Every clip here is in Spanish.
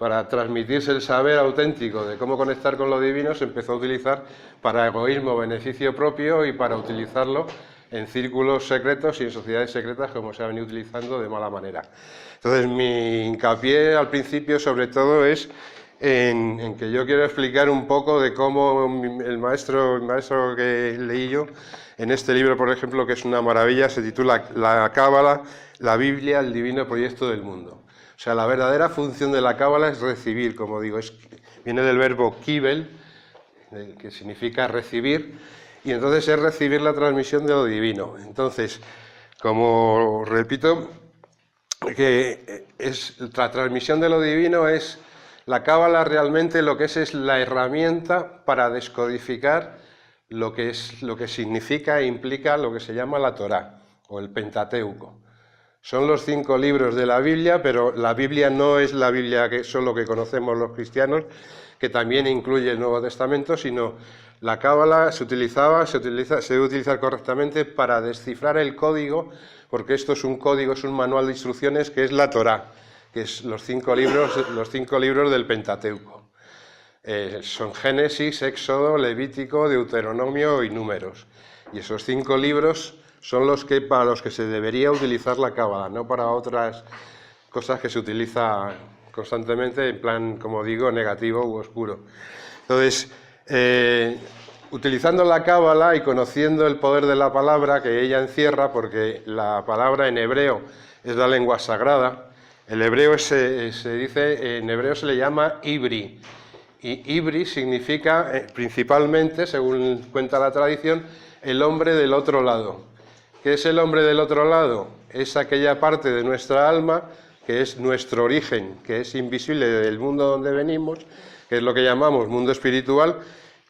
para transmitirse el saber auténtico de cómo conectar con lo divino, se empezó a utilizar para egoísmo, beneficio propio y para utilizarlo en círculos secretos y en sociedades secretas como se ha venido utilizando de mala manera. Entonces mi hincapié al principio sobre todo es en que yo quiero explicar un poco de cómo el maestro que leí yo en este libro, por ejemplo, que es una maravilla, se titula La Cábala, la Biblia, el divino proyecto del mundo. O sea, la verdadera función de la Cábala es recibir, como digo, viene del verbo kibel, que significa recibir, y entonces es recibir la transmisión de lo divino. Entonces, como repito, que la transmisión de lo divino es la Cábala realmente lo que es la herramienta para descodificar lo que significa e implica lo que se llama la Torá o el Pentateuco. Son los 5 libros de la Biblia, pero la Biblia no es la Biblia que solo que conocemos los cristianos, que también incluye el Nuevo Testamento, sino la Cábala se debe utilizar correctamente para descifrar el código, porque esto es un código, es un manual de instrucciones que es la Torá, que es los 5 libros del Pentateuco. Son Génesis, Éxodo, Levítico, Deuteronomio y Números. Y esos 5 libros son para los que se debería utilizar la Cábala, no para otras cosas que se utiliza constantemente en plan, como digo, negativo u oscuro. Entonces, utilizando la Cábala y conociendo el poder de la palabra que ella encierra, porque la palabra en hebreo es la lengua sagrada, el hebreo en hebreo se le llama Ibri, y Ibri significa principalmente, según cuenta la tradición, el hombre del otro lado. ¿Qué es el hombre del otro lado? Es aquella parte de nuestra alma que es nuestro origen, que es invisible del mundo donde venimos, que es lo que llamamos mundo espiritual,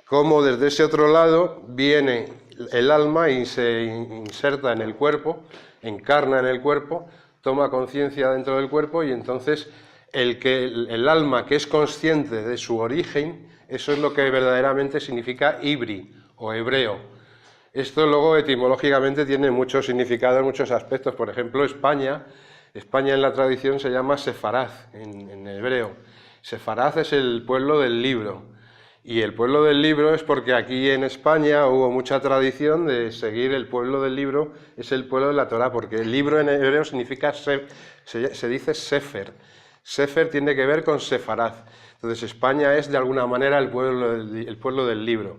como desde ese otro lado viene el alma y se inserta en el cuerpo, encarna en el cuerpo, toma conciencia dentro del cuerpo y entonces el alma que es consciente de su origen, eso es lo que verdaderamente significa Ibri o hebreo. Esto luego etimológicamente tiene muchos significados, muchos aspectos. Por ejemplo, España en la tradición se llama Sefaraz en hebreo. Sefaraz es el pueblo del libro. Y el pueblo del libro es porque aquí en España hubo mucha tradición de seguir el pueblo del libro, es el pueblo de la Torá, porque el libro en hebreo significa, se dice Sefer. Sefer tiene que ver con Sefaraz. Entonces España es de alguna manera el pueblo del libro.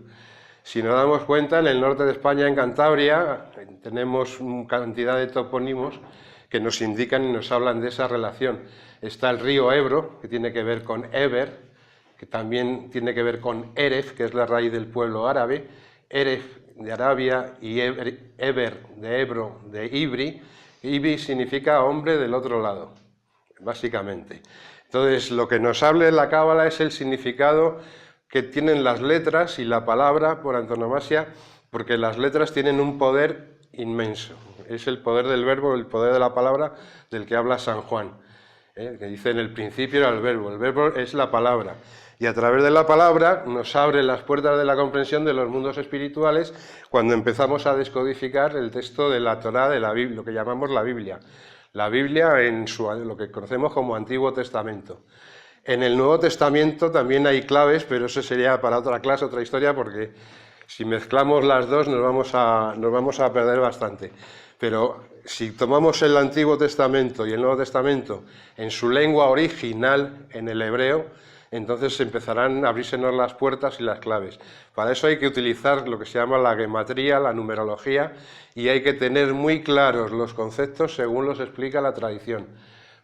Si nos damos cuenta, en el norte de España, en Cantabria, tenemos una cantidad de topónimos que nos indican y nos hablan de esa relación. Está el río Ebro, que tiene que ver con Eber, que también tiene que ver con Eref, que es la raíz del pueblo árabe, Eref de Arabia y Eber de Ebro, de Ibri. Ibri significa hombre del otro lado, básicamente. Entonces, lo que nos habla de la Cábala es el significado que tienen las letras y la palabra por antonomasia, porque las letras tienen un poder inmenso. Es el poder del verbo, el poder de la palabra del que habla San Juan, que dice en el principio era el verbo es la palabra. Y a través de la palabra nos abre las puertas de la comprensión de los mundos espirituales cuando empezamos a descodificar el texto de la Torá, de la Biblia, lo que llamamos la Biblia. La Biblia en lo que conocemos como Antiguo Testamento. En el Nuevo Testamento también hay claves, pero eso sería para otra clase, otra historia, porque si mezclamos las dos nos vamos a perder bastante. Pero si tomamos el Antiguo Testamento y el Nuevo Testamento en su lengua original, en el hebreo, entonces empezarán a abrirsenos las puertas y las claves. Para eso hay que utilizar lo que se llama la gematría, la numerología, y hay que tener muy claros los conceptos según los explica la tradición.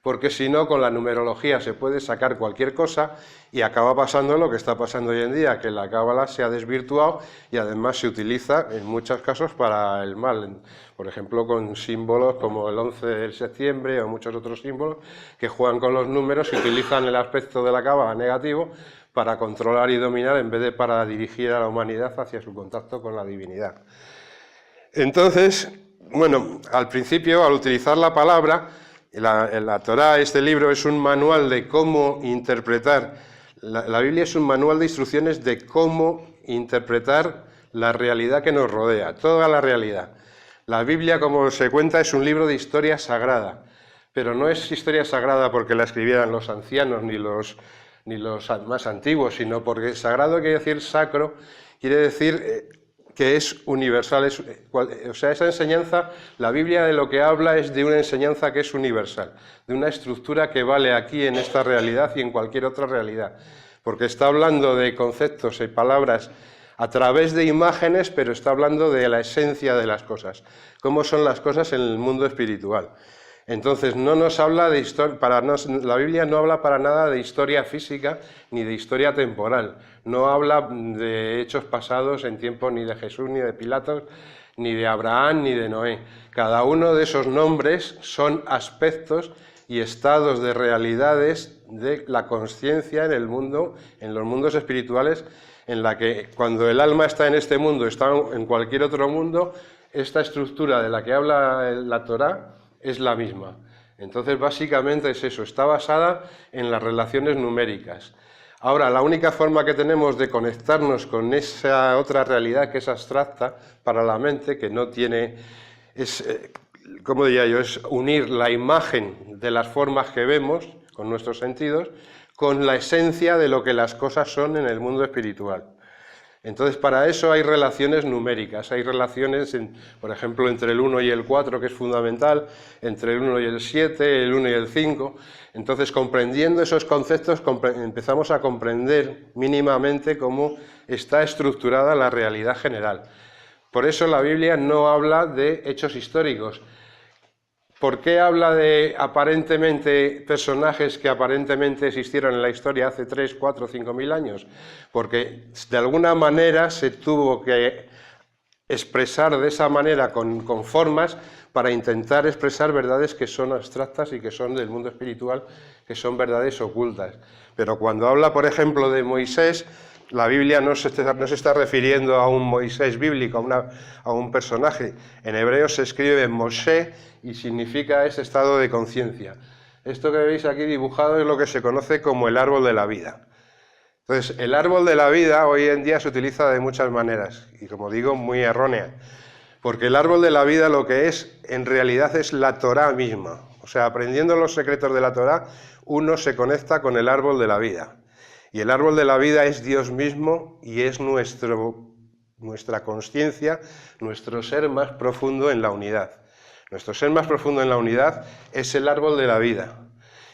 Porque si no, con la numerología se puede sacar cualquier cosa y acaba pasando lo que está pasando hoy en día, que la Cábala se ha desvirtuado y además se utiliza en muchos casos para el mal. Por ejemplo, con símbolos como el 11 de septiembre o muchos otros símbolos que juegan con los números y utilizan el aspecto de la Cábala negativo para controlar y dominar en vez de para dirigir a la humanidad hacia su contacto con la divinidad. Entonces, bueno, al principio, al utilizar la palabra, la Torá, este libro, es un manual de cómo interpretar, la Biblia es un manual de instrucciones de cómo interpretar la realidad que nos rodea, toda la realidad. La Biblia, como se cuenta, es un libro de historia sagrada, pero no es historia sagrada porque la escribieran los ancianos ni los más antiguos, sino porque sagrado quiere decir sacro, quiere decir que es universal, o sea, esa enseñanza, la Biblia de lo que habla es de una enseñanza que es universal, de una estructura que vale aquí en esta realidad y en cualquier otra realidad, porque está hablando de conceptos y palabras a través de imágenes, pero está hablando de la esencia de las cosas, cómo son las cosas en el mundo espiritual. Entonces, no nos habla de historia, la Biblia no habla para nada de historia física ni de historia temporal, no habla de hechos pasados en tiempo ni de Jesús, ni de Pilatos, ni de Abraham, ni de Noé. Cada uno de esos nombres son aspectos y estados de realidades de la consciencia en el mundo, en los mundos espirituales, en la que cuando el alma está en este mundo, está en cualquier otro mundo, esta estructura de la que habla la Torá es la misma. Entonces, básicamente es eso, está basada en las relaciones numéricas. Ahora, la única forma que tenemos de conectarnos con esa otra realidad que es abstracta para la mente, que no tiene, ¿cómo diría yo?, es unir la imagen de las formas que vemos con nuestros sentidos con la esencia de lo que las cosas son en el mundo espiritual. Entonces, para eso hay relaciones numéricas, hay relaciones, por ejemplo, entre el 1 y el 4, que es fundamental, entre el 1 y el 7, el 1 y el 5. Entonces, comprendiendo esos conceptos, empezamos a comprender mínimamente cómo está estructurada la realidad general. Por eso la Biblia no habla de hechos históricos. ¿Por qué habla de aparentemente personajes que aparentemente existieron en la historia hace 3, 4, 5.000 años? Porque de alguna manera se tuvo que expresar de esa manera con formas para intentar expresar verdades que son abstractas y que son del mundo espiritual, que son verdades ocultas. Pero cuando habla, por ejemplo, de Moisés, la Biblia no se está refiriendo a un Moisés bíblico, a un personaje. En hebreo se escribe Moshe y significa ese estado de conciencia. Esto que veis aquí dibujado es lo que se conoce como el árbol de la vida. Entonces, el árbol de la vida hoy en día se utiliza de muchas maneras, y como digo, muy errónea, porque el árbol de la vida lo que es, en realidad, es la Torá misma. O sea, aprendiendo los secretos de la Torá, uno se conecta con el árbol de la vida. Y el árbol de la vida es Dios mismo y es nuestra consciencia, nuestro ser más profundo en la unidad. Nuestro ser más profundo en la unidad es el árbol de la vida.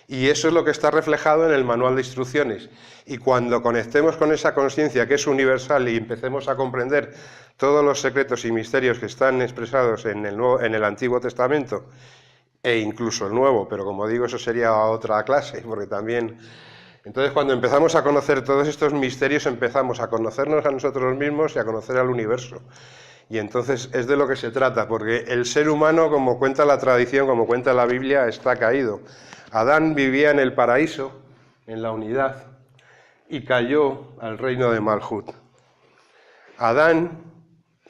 Y eso es lo que está reflejado en el manual de instrucciones. Y cuando conectemos con esa consciencia que es universal y empecemos a comprender todos los secretos y misterios que están expresados en el Antiguo Testamento, e incluso el Nuevo, pero como digo, eso sería otra clase, porque también... Entonces, cuando empezamos a conocer todos estos misterios, empezamos a conocernos a nosotros mismos y a conocer al universo. Y entonces es de lo que se trata, porque el ser humano, como cuenta la tradición, como cuenta la Biblia, está caído. Adán vivía en el paraíso, en la unidad, y cayó al reino de Malhut. Adán,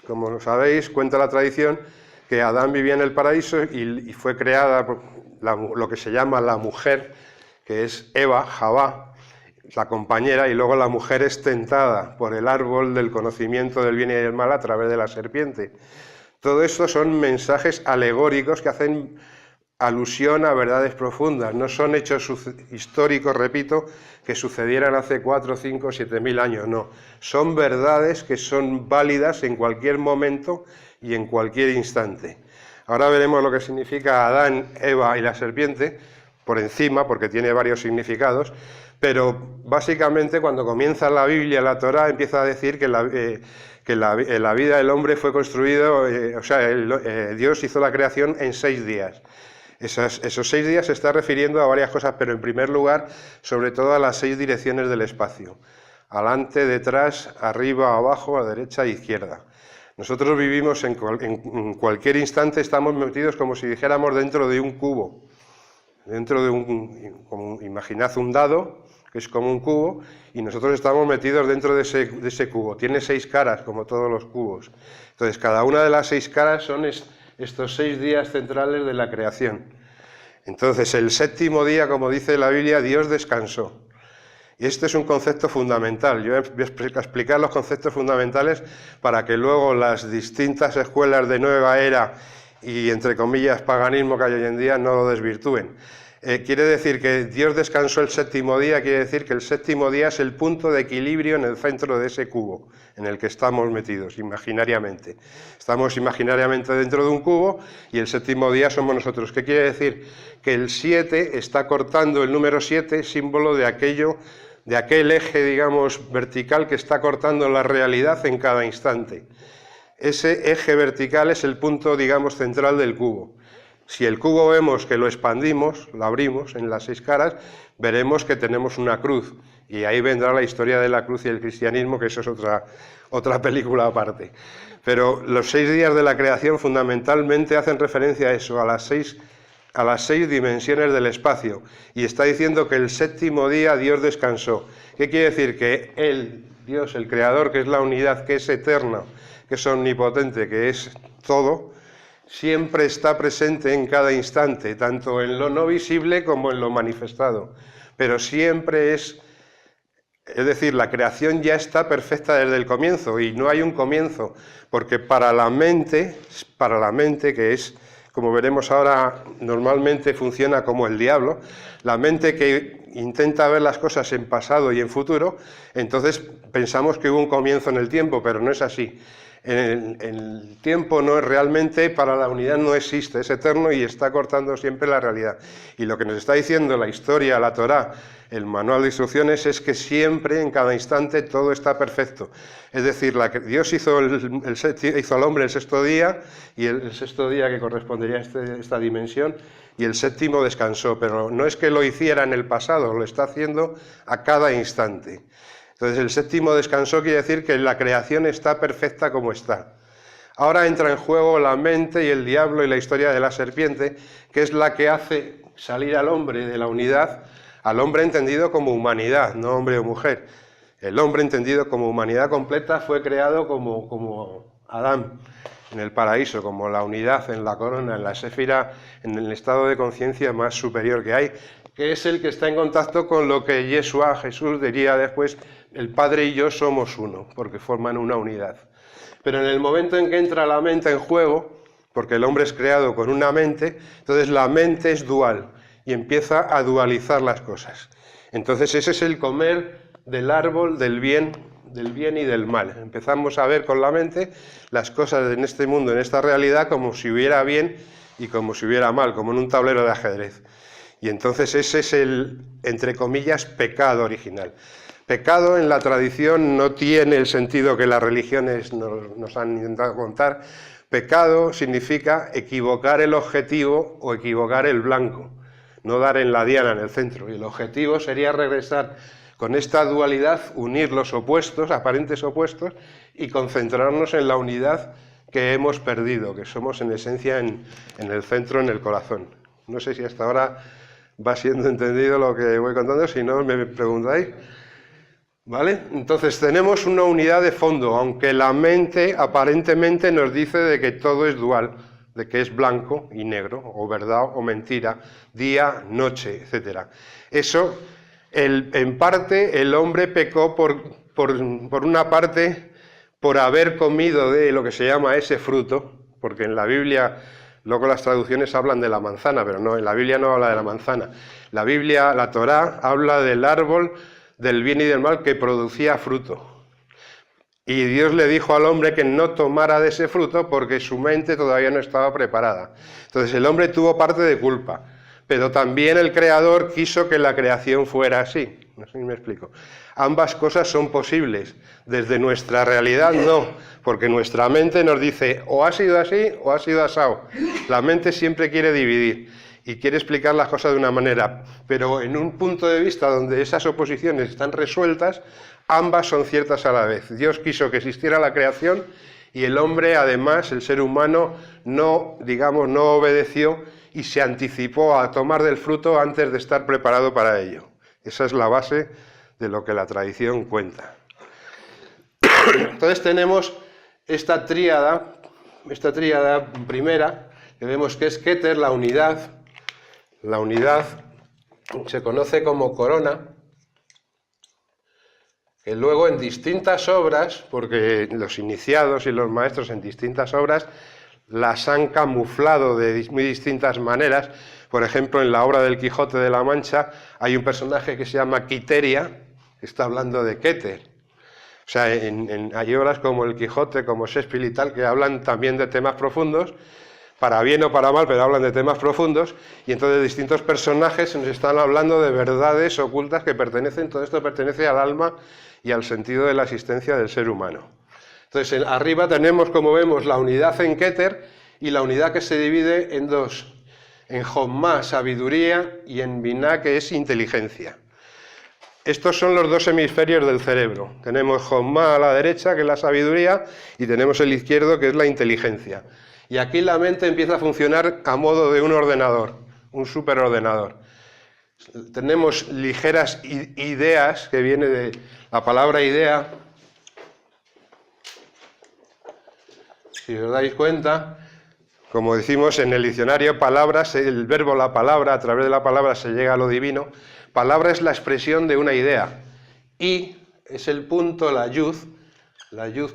como lo sabéis, cuenta la tradición, que Adán vivía en el paraíso y fue creada lo que se llama la mujer, que es Eva, Javá, la compañera, y luego la mujer es tentada por el árbol del conocimiento del bien y del mal a través de la serpiente. Todo esto son mensajes alegóricos que hacen alusión a verdades profundas, no son hechos históricos, repito, que sucedieran hace 4, 5, 7.000 años, no. Son verdades que son válidas en cualquier momento y en cualquier instante. Ahora veremos lo que significa Adán, Eva y la serpiente, por encima, porque tiene varios significados, pero básicamente cuando comienza la Biblia, la Torá, empieza a decir que la vida del hombre fue construido, Dios hizo la creación en 6 días. Esos 6 días se está refiriendo a varias cosas, pero en primer lugar, sobre todo a las 6 direcciones del espacio. Adelante, detrás, arriba, abajo, a derecha e izquierda. Nosotros vivimos en cualquier instante, estamos metidos como si dijéramos dentro de un cubo. Dentro de imaginad un dado, que es como un cubo, y nosotros estamos metidos dentro de ese cubo. Tiene 6 caras, como todos los cubos. Entonces, cada una de las 6 caras son estos 6 días centrales de la creación. Entonces, el 7º día, como dice la Biblia, Dios descansó. Y este es un concepto fundamental. Yo voy a explicar los conceptos fundamentales para que luego las distintas escuelas de nueva era y, entre comillas, paganismo que hay hoy en día no lo desvirtúen. Quiere decir que Dios descansó el séptimo día, quiere decir que el séptimo día es el punto de equilibrio en el centro de ese cubo en el que estamos metidos imaginariamente. Estamos imaginariamente dentro de un cubo y el séptimo día somos nosotros. ¿Qué quiere decir? Que el 7 está cortando el número 7, símbolo de aquel eje, digamos, vertical que está cortando la realidad en cada instante. Ese eje vertical es el punto, digamos, central del cubo. Si el cubo vemos que lo expandimos, lo abrimos en las 6 caras, veremos que tenemos una cruz. Y ahí vendrá la historia de la cruz y el cristianismo, que eso es otra película aparte. Pero los 6 días de la creación fundamentalmente hacen referencia a eso, a las seis dimensiones del espacio. Y está diciendo que el séptimo día Dios descansó. ¿Qué quiere decir? Que Él, Dios, el Creador, que es la unidad, que es eterna, que es omnipotente, que es todo, siempre está presente en cada instante, tanto en lo no visible como en lo manifestado. Pero siempre es decir, la creación ya está perfecta desde el comienzo y no hay un comienzo, porque para la mente, que es, como veremos ahora, normalmente funciona como el diablo, la mente que intenta ver las cosas en pasado y en futuro, entonces pensamos que hubo un comienzo en el tiempo, pero no es así. El tiempo no es realmente, para la unidad no existe, es eterno y está cortando siempre la realidad. Y lo que nos está diciendo la historia, la Torá, el manual de instrucciones, es que siempre, en cada instante, todo está perfecto. Es decir, Dios hizo al hombre el sexto día, y el sexto día que correspondería a esta dimensión, y el séptimo descansó, pero no es que lo hiciera en el pasado, lo está haciendo a cada instante. Entonces el séptimo descansó quiere decir que la creación está perfecta como está. Ahora entra en juego la mente y el diablo y la historia de la serpiente, que es la que hace salir al hombre de la unidad, al hombre entendido como humanidad, no hombre o mujer. El hombre entendido como humanidad completa fue creado como Adán en el paraíso, como la unidad en la corona, en la séfira, en el estado de conciencia más superior que hay, que es el que está en contacto con lo que Yeshua, Jesús, diría después: el Padre y yo somos uno, porque forman una unidad. Pero en el momento en que entra la mente en juego, porque el hombre es creado con una mente, entonces la mente es dual y empieza a dualizar las cosas. Entonces ese es el comer del árbol del bien y del mal. Empezamos a ver con la mente las cosas en este mundo, en esta realidad, como si hubiera bien y como si hubiera mal, como en un tablero de ajedrez. Y entonces ese es el, entre comillas, pecado original. Pecado en la tradición no tiene el sentido que las religiones nos han intentado contar. Pecado significa equivocar el objetivo o equivocar el blanco, no dar en la diana, en el centro. Y el objetivo sería regresar con esta dualidad, unir los opuestos, aparentes opuestos, y concentrarnos en la unidad que hemos perdido, que somos en esencia en el centro, en el corazón. No sé si hasta ahora va siendo entendido lo que voy contando, si no me preguntáis. ¿Vale? Entonces tenemos una unidad de fondo, aunque la mente aparentemente nos dice de que todo es dual, de que es blanco y negro, o verdad o mentira, día, noche, etc. Eso, en parte, el hombre pecó por una parte, por haber comido de lo que se llama ese fruto, porque en la Biblia, luego las traducciones hablan de la manzana, pero no, en la Biblia no habla de la manzana. La Biblia, la Torá, habla del árbol del bien y del mal que producía fruto. Y Dios le dijo al hombre que no tomara de ese fruto porque su mente todavía no estaba preparada. Entonces el hombre tuvo parte de culpa, pero también el Creador quiso que la creación fuera así. No sé si me explico. Ambas cosas son posibles. Desde nuestra realidad no, porque nuestra mente nos dice o ha sido así o ha sido asao. La mente siempre quiere dividir y quiere explicar las cosas de una manera, pero en un punto de vista donde esas oposiciones están resueltas, ambas son ciertas a la vez. Dios quiso que existiera la creación y el hombre, además, el ser humano, no obedeció y se anticipó a tomar del fruto antes de estar preparado para ello. Esa es la base de lo que la tradición cuenta. Entonces tenemos esta tríada primera, que vemos que es Keter, la unidad. La unidad se conoce como corona, que luego en distintas obras, porque los iniciados y los maestros en distintas obras las han camuflado de muy distintas maneras. Por ejemplo, en la obra del Quijote de la Mancha hay un personaje que se llama Quiteria, que está hablando de Keter. O sea, hay obras como el Quijote, como Shakespeare y tal, que hablan también de temas profundos, para bien o para mal, pero hablan de temas profundos, y entonces distintos personajes nos están hablando de verdades ocultas que pertenecen, todo esto pertenece al alma y al sentido de la existencia del ser humano. Entonces, arriba tenemos, como vemos, la unidad en Keter y la unidad que se divide en dos, en Jommá, sabiduría, y en Biná, que es inteligencia. Estos son los dos hemisferios del cerebro. Tenemos Jommá a la derecha, que es la sabiduría, y tenemos el izquierdo, que es la inteligencia. Y aquí la mente empieza a funcionar a modo de un ordenador, un superordenador. Tenemos ligeras ideas, que viene de la palabra idea. Si os dais cuenta, como decimos en el diccionario, palabras, el verbo la palabra, a través de la palabra se llega a lo divino. Palabra es la expresión de una idea. Y es el punto, la yud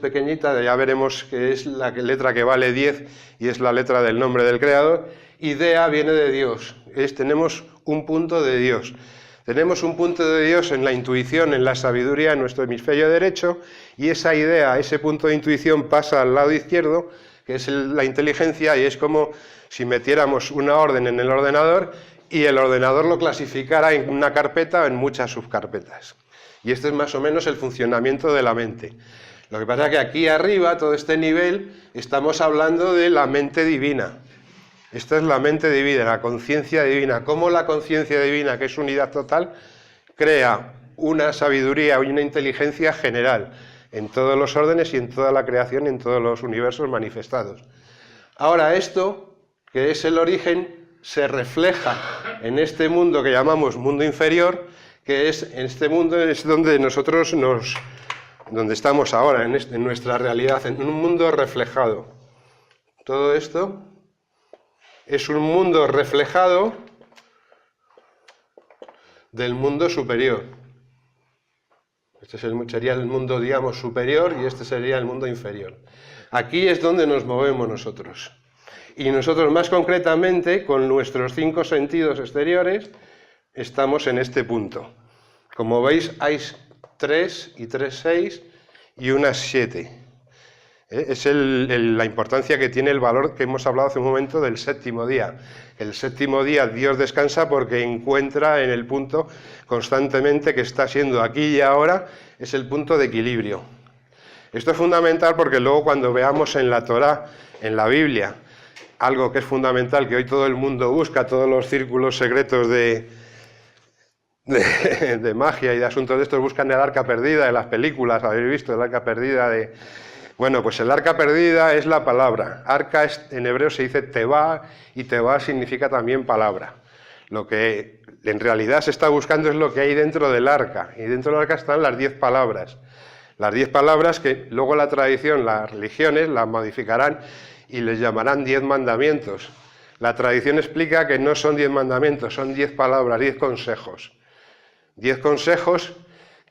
pequeñita, ya veremos que es la letra que vale 10 y es la letra del nombre del Creador. Idea viene de Dios, tenemos un punto de Dios. Tenemos un punto de Dios en la intuición, en la sabiduría, en nuestro hemisferio derecho, y esa idea, ese punto de intuición pasa al lado izquierdo, que es la inteligencia, y es como si metiéramos una orden en el ordenador y el ordenador lo clasificara en una carpeta o en muchas subcarpetas. Y este es más o menos el funcionamiento de la mente. Lo que pasa es que aquí arriba, todo este nivel, estamos hablando de la mente divina. Esta es la mente divina, la conciencia divina. Cómo la conciencia divina, que es unidad total, crea una sabiduría y una inteligencia general en todos los órdenes y en toda la creación y en todos los universos manifestados. Ahora esto, que es el origen, se refleja en este mundo que llamamos mundo inferior, que es en este mundo es donde nosotros donde estamos ahora, en nuestra realidad, en un mundo reflejado. Todo esto es un mundo reflejado del mundo superior. Este sería el mundo, digamos, superior y este sería el mundo inferior. Aquí es donde nos movemos nosotros. Y nosotros más concretamente, con nuestros 5 sentidos exteriores, estamos en este punto. Como veis, hay 3 y 3, 6 y unas 7. Es la importancia que tiene el valor que hemos hablado hace un momento del séptimo día. El séptimo día Dios descansa porque encuentra en el punto constantemente que está siendo aquí y ahora, es el punto de equilibrio. Esto es fundamental porque luego cuando veamos en la Torá, en la Biblia, algo que es fundamental, que hoy todo el mundo busca, todos los círculos secretos de magia y de asuntos de estos buscan el arca perdida de las películas, habéis visto el arca perdida de... Bueno, pues el arca perdida es la palabra. Arca en hebreo se dice tebá y tebá significa también palabra. Lo que en realidad se está buscando es lo que hay dentro del arca. Y dentro del arca están las 10 palabras. Las 10 palabras que luego la tradición, las religiones las modificarán y les llamarán 10 mandamientos. La tradición explica que no son 10 mandamientos, son 10 palabras, 10 consejos. 10 consejos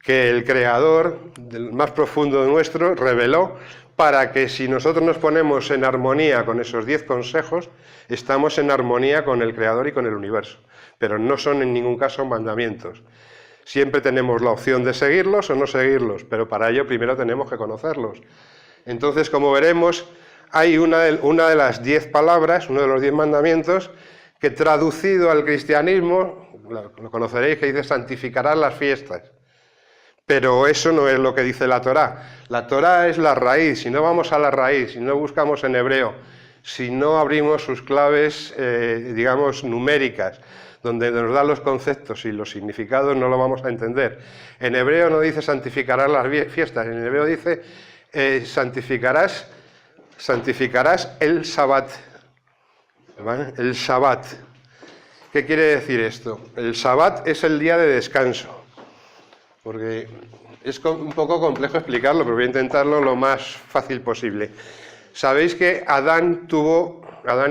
que el Creador, del más profundo de nuestro, reveló para que si nosotros nos ponemos en armonía con esos 10 consejos, estamos en armonía con el Creador y con el universo. Pero no son en ningún caso mandamientos. Siempre tenemos la opción de seguirlos o no seguirlos, pero para ello primero tenemos que conocerlos. Entonces, como veremos, hay una de las 10 palabras, uno de los 10 mandamientos, que traducido al cristianismo, lo conoceréis, que dice santificarás las fiestas. Pero eso no es lo que dice la Torá. La Torá es la raíz. Si no vamos a la raíz, si no buscamos en hebreo, si no abrimos sus claves, digamos, numéricas, donde nos dan los conceptos y los significados, no lo vamos a entender. En hebreo no dice santificarás las fiestas, en hebreo dice santificarás el Sabbat. ¿Vale? El Sabbat. ¿Qué quiere decir esto? El Sabbat es el día de descanso. Porque es un poco complejo explicarlo, pero voy a intentarlo lo más fácil posible. Sabéis que Adán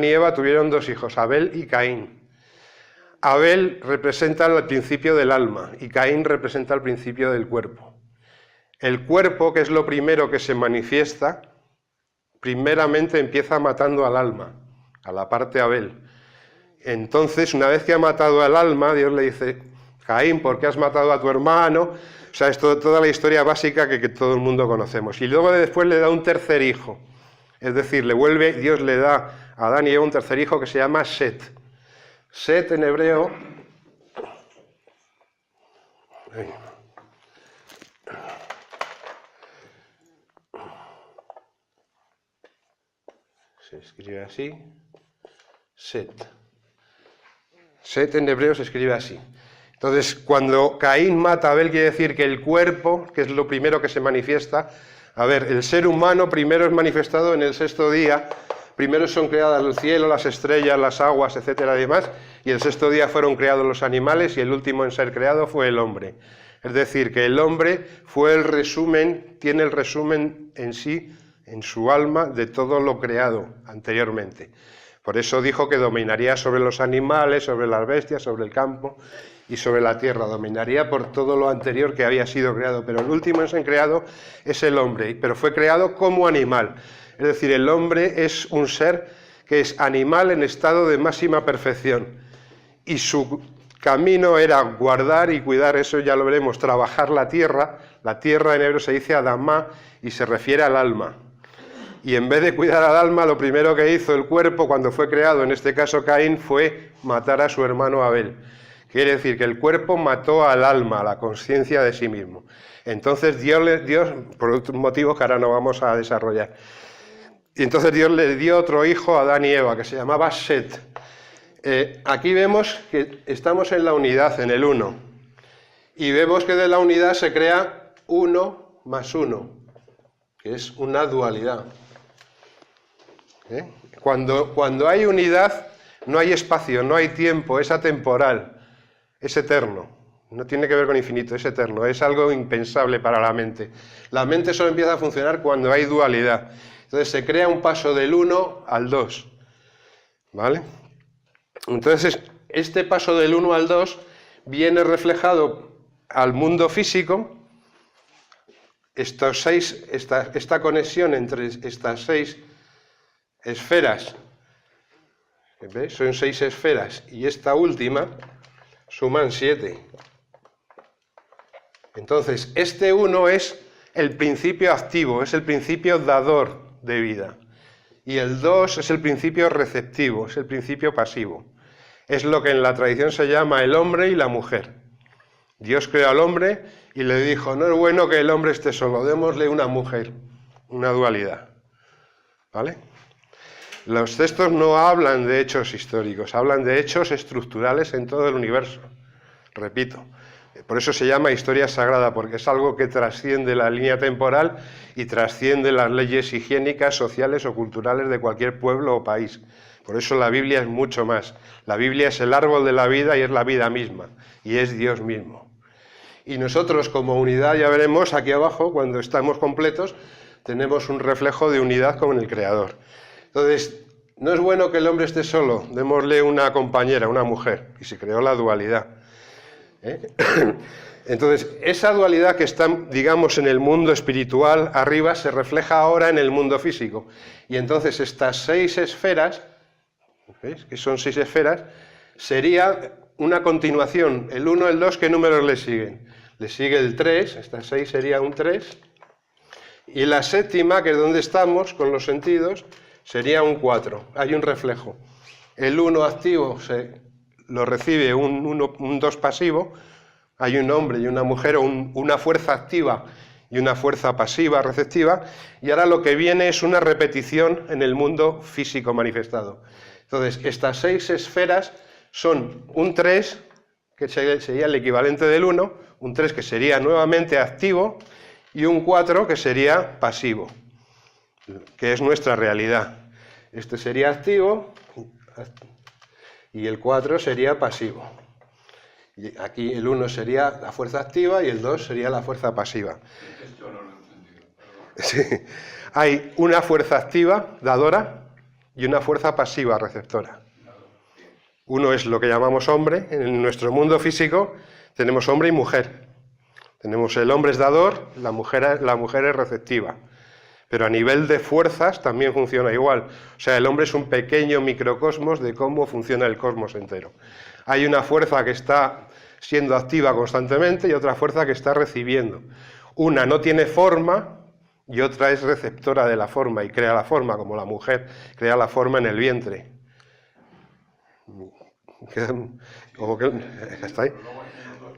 y Eva tuvieron 2 hijos, Abel y Caín. Abel representa el principio del alma y Caín representa el principio del cuerpo. El cuerpo, que es lo primero que se manifiesta, primeramente empieza matando al alma, a la parte Abel. Entonces, una vez que ha matado al alma, Dios le dice, Caín, ¿por qué has matado a tu hermano? O sea, es toda la historia básica que todo el mundo conocemos. Y luego después le da un tercer hijo. Es decir, Dios le da a Adán y Eva un tercer hijo que se llama Set. Set en hebreo se escribe así. Set. Set en hebreo se escribe así. Entonces, cuando Caín mata a Abel, quiere decir que el cuerpo, que es lo primero que se manifiesta, a ver, el ser humano primero es manifestado en el sexto día, primero son creadas el cielo, las estrellas, las aguas, etcétera y demás, y el sexto día fueron creados los animales y el último en ser creado fue el hombre. Es decir, que el hombre fue el resumen, tiene el resumen en sí, en su alma, de todo lo creado anteriormente. Por eso dijo que dominaría sobre los animales, sobre las bestias, sobre el campo y sobre la tierra. Dominaría por todo lo anterior que había sido creado, pero el último en ser creado es el hombre, pero fue creado como animal. Es decir, el hombre es un ser que es animal en estado de máxima perfección. Y su camino era guardar y cuidar, eso ya lo veremos, trabajar la tierra. La tierra en hebreo se dice Adamá y se refiere al alma. Y en vez de cuidar al alma, lo primero que hizo el cuerpo cuando fue creado, en este caso Caín, fue matar a su hermano Abel. Quiere decir que el cuerpo mató al alma, a la conciencia de sí mismo. Entonces Dios, por otros motivos que ahora no vamos a desarrollar, y entonces Dios le dio otro hijo a Adán y Eva, que se llamaba Set. Aquí vemos que estamos en la unidad, en el uno. Y vemos que de la unidad se crea 1 más 1, que es una dualidad. Cuando hay unidad, no hay espacio, no hay tiempo, es atemporal, es eterno. No tiene que ver con infinito, es eterno, es algo impensable para la mente. La mente solo empieza a funcionar cuando hay dualidad. Entonces se crea un paso del 1 al 2. ¿Vale? Entonces este paso del 1 al 2 viene reflejado al mundo físico. Esta conexión entre estas 6 esferas, ¿ves? Son 6 esferas, y esta última suman 7. Entonces, este 1 es el principio activo, es el principio dador de vida. Y el 2 es el principio receptivo, es el principio pasivo. Es lo que en la tradición se llama el hombre y la mujer. Dios creó al hombre y le dijo, no es bueno que el hombre esté solo, démosle una mujer, una dualidad. ¿Vale? Los textos no hablan de hechos históricos, hablan de hechos estructurales en todo el universo. Repito, por eso se llama historia sagrada, porque es algo que trasciende la línea temporal y trasciende las leyes higiénicas, sociales o culturales de cualquier pueblo o país. Por eso la Biblia es mucho más. La Biblia es el árbol de la vida y es la vida misma, y es Dios mismo. Y nosotros como unidad, ya veremos aquí abajo, cuando estamos completos, tenemos un reflejo de unidad con el Creador. Entonces, no es bueno que el hombre esté solo, démosle una compañera, una mujer, y se creó la dualidad. Entonces, esa dualidad que está, digamos, en el mundo espiritual arriba, se refleja ahora en el mundo físico. Y entonces estas 6 esferas, ¿veis? Que son 6 esferas, sería una continuación. El 1, el 2, ¿qué números le siguen? Le sigue el 3, estas 6 sería un 3, y la séptima, que es donde estamos, con los sentidos, sería un 4, hay un reflejo. El 1 activo lo recibe un 2 pasivo, hay un hombre y una mujer, o una fuerza activa y una fuerza pasiva, receptiva, y ahora lo que viene es una repetición en el mundo físico manifestado. Entonces, estas 6 esferas son un 3, que sería el equivalente del 1, un 3 que sería nuevamente activo, y un 4 que sería pasivo, que es nuestra realidad. Este sería activo y el 4 sería pasivo. Y aquí el 1 sería la fuerza activa y el 2 sería la fuerza pasiva. Esto no lo he entendido. Sí. Hay una fuerza activa, dadora, y una fuerza pasiva, receptora. Uno es lo que llamamos hombre. En nuestro mundo físico tenemos hombre y mujer. Tenemos el hombre es dador, la mujer es receptiva. Pero a nivel de fuerzas también funciona igual. O sea, el hombre es un pequeño microcosmos de cómo funciona el cosmos entero. Hay una fuerza que está siendo activa constantemente y otra fuerza que está recibiendo. Una no tiene forma y otra es receptora de la forma y crea la forma, como la mujer crea la forma en el vientre. ¿Está ahí?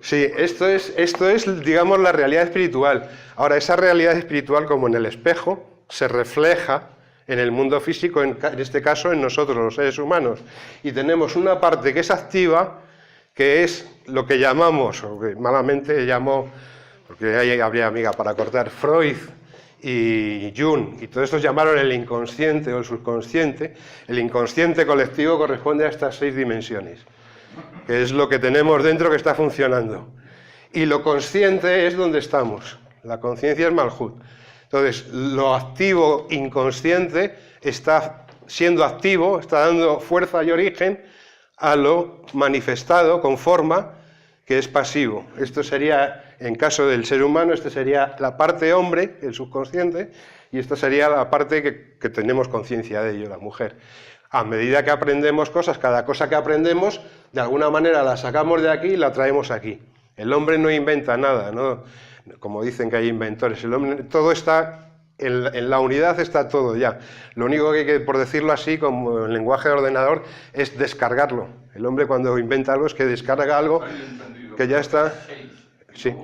Sí, esto es, digamos, la realidad espiritual. Ahora, esa realidad espiritual, como en el espejo, se refleja en el mundo físico, en este caso en nosotros, los seres humanos. Y tenemos una parte que es activa, que es lo que llamamos, o que malamente llamo, porque ahí habría amiga para cortar, Freud y Jung, y todos estos llamaron el inconsciente o el subconsciente. El inconsciente colectivo corresponde a estas 6 dimensiones, que es lo que tenemos dentro que está funcionando. Y lo consciente es donde estamos. La conciencia es Malhut. Entonces, lo activo inconsciente está siendo activo, está dando fuerza y origen a lo manifestado con forma, que es pasivo. Esto sería, en caso del ser humano, esta sería la parte hombre, el subconsciente, y esta sería la parte que tenemos conciencia de ello, la mujer. A medida que aprendemos cosas, cada cosa que aprendemos, de alguna manera la sacamos de aquí y la traemos aquí. El hombre no inventa nada, ¿no? Como dicen que hay inventores. El hombre, todo está, en la unidad está todo ya. Lo único que hay que, por decirlo así, como en lenguaje de ordenador, es descargarlo. El hombre cuando inventa algo es que descarga algo que ya está... Sí,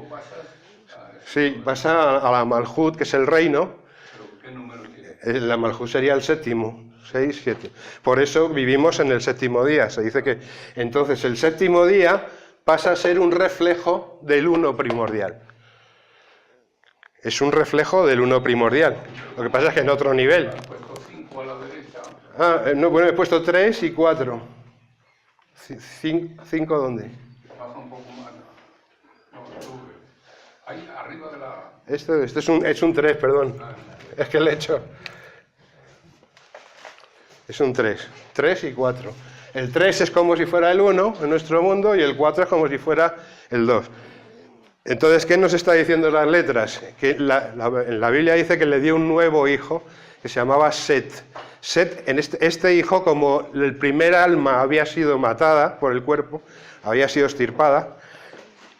sí, pasa a la Malhut, que es el reino. ¿Qué número tiene? La Malhut sería el 7º. 6, 7. Por eso vivimos en el 7º día. Se dice que entonces el 7º día pasa a ser un reflejo del uno primordial. Es un reflejo del uno primordial. Lo que pasa es que en otro nivel. ¿Has puesto 5 a la derecha? No, bueno, he puesto 3 y 4. ¿5 dónde? Baja un poco más. No, sube. Ahí, arriba de la... Este es un 3, perdón. Es que le he hecho... Es un 3. 3 y 4. El 3 es como si fuera el 1 en nuestro mundo y el 4 es como si fuera el 2. Entonces, ¿qué nos está diciendo las letras? Que en la Biblia dice que le dio un nuevo hijo que se llamaba Set. Set, en este hijo, como el primer alma había sido matada por el cuerpo, había sido extirpada,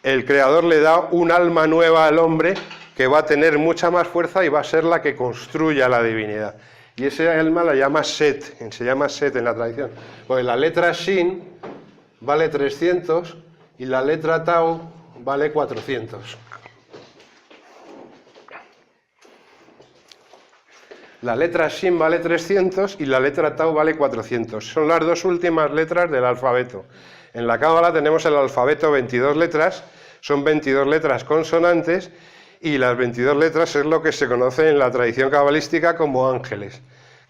el Creador le da un alma nueva al hombre que va a tener mucha más fuerza y va a ser la que construya la divinidad. Y ese alma la llama Set, se llama Set en la tradición. Pues la letra Shin vale 300 y la letra Tau vale 400. La letra Shin vale 300 y la letra Tau vale 400. Son las 2 últimas letras del alfabeto. En la Cábala tenemos el alfabeto 22 letras, son 22 letras consonantes, y las 22 letras es lo que se conoce en la tradición cabalística como ángeles.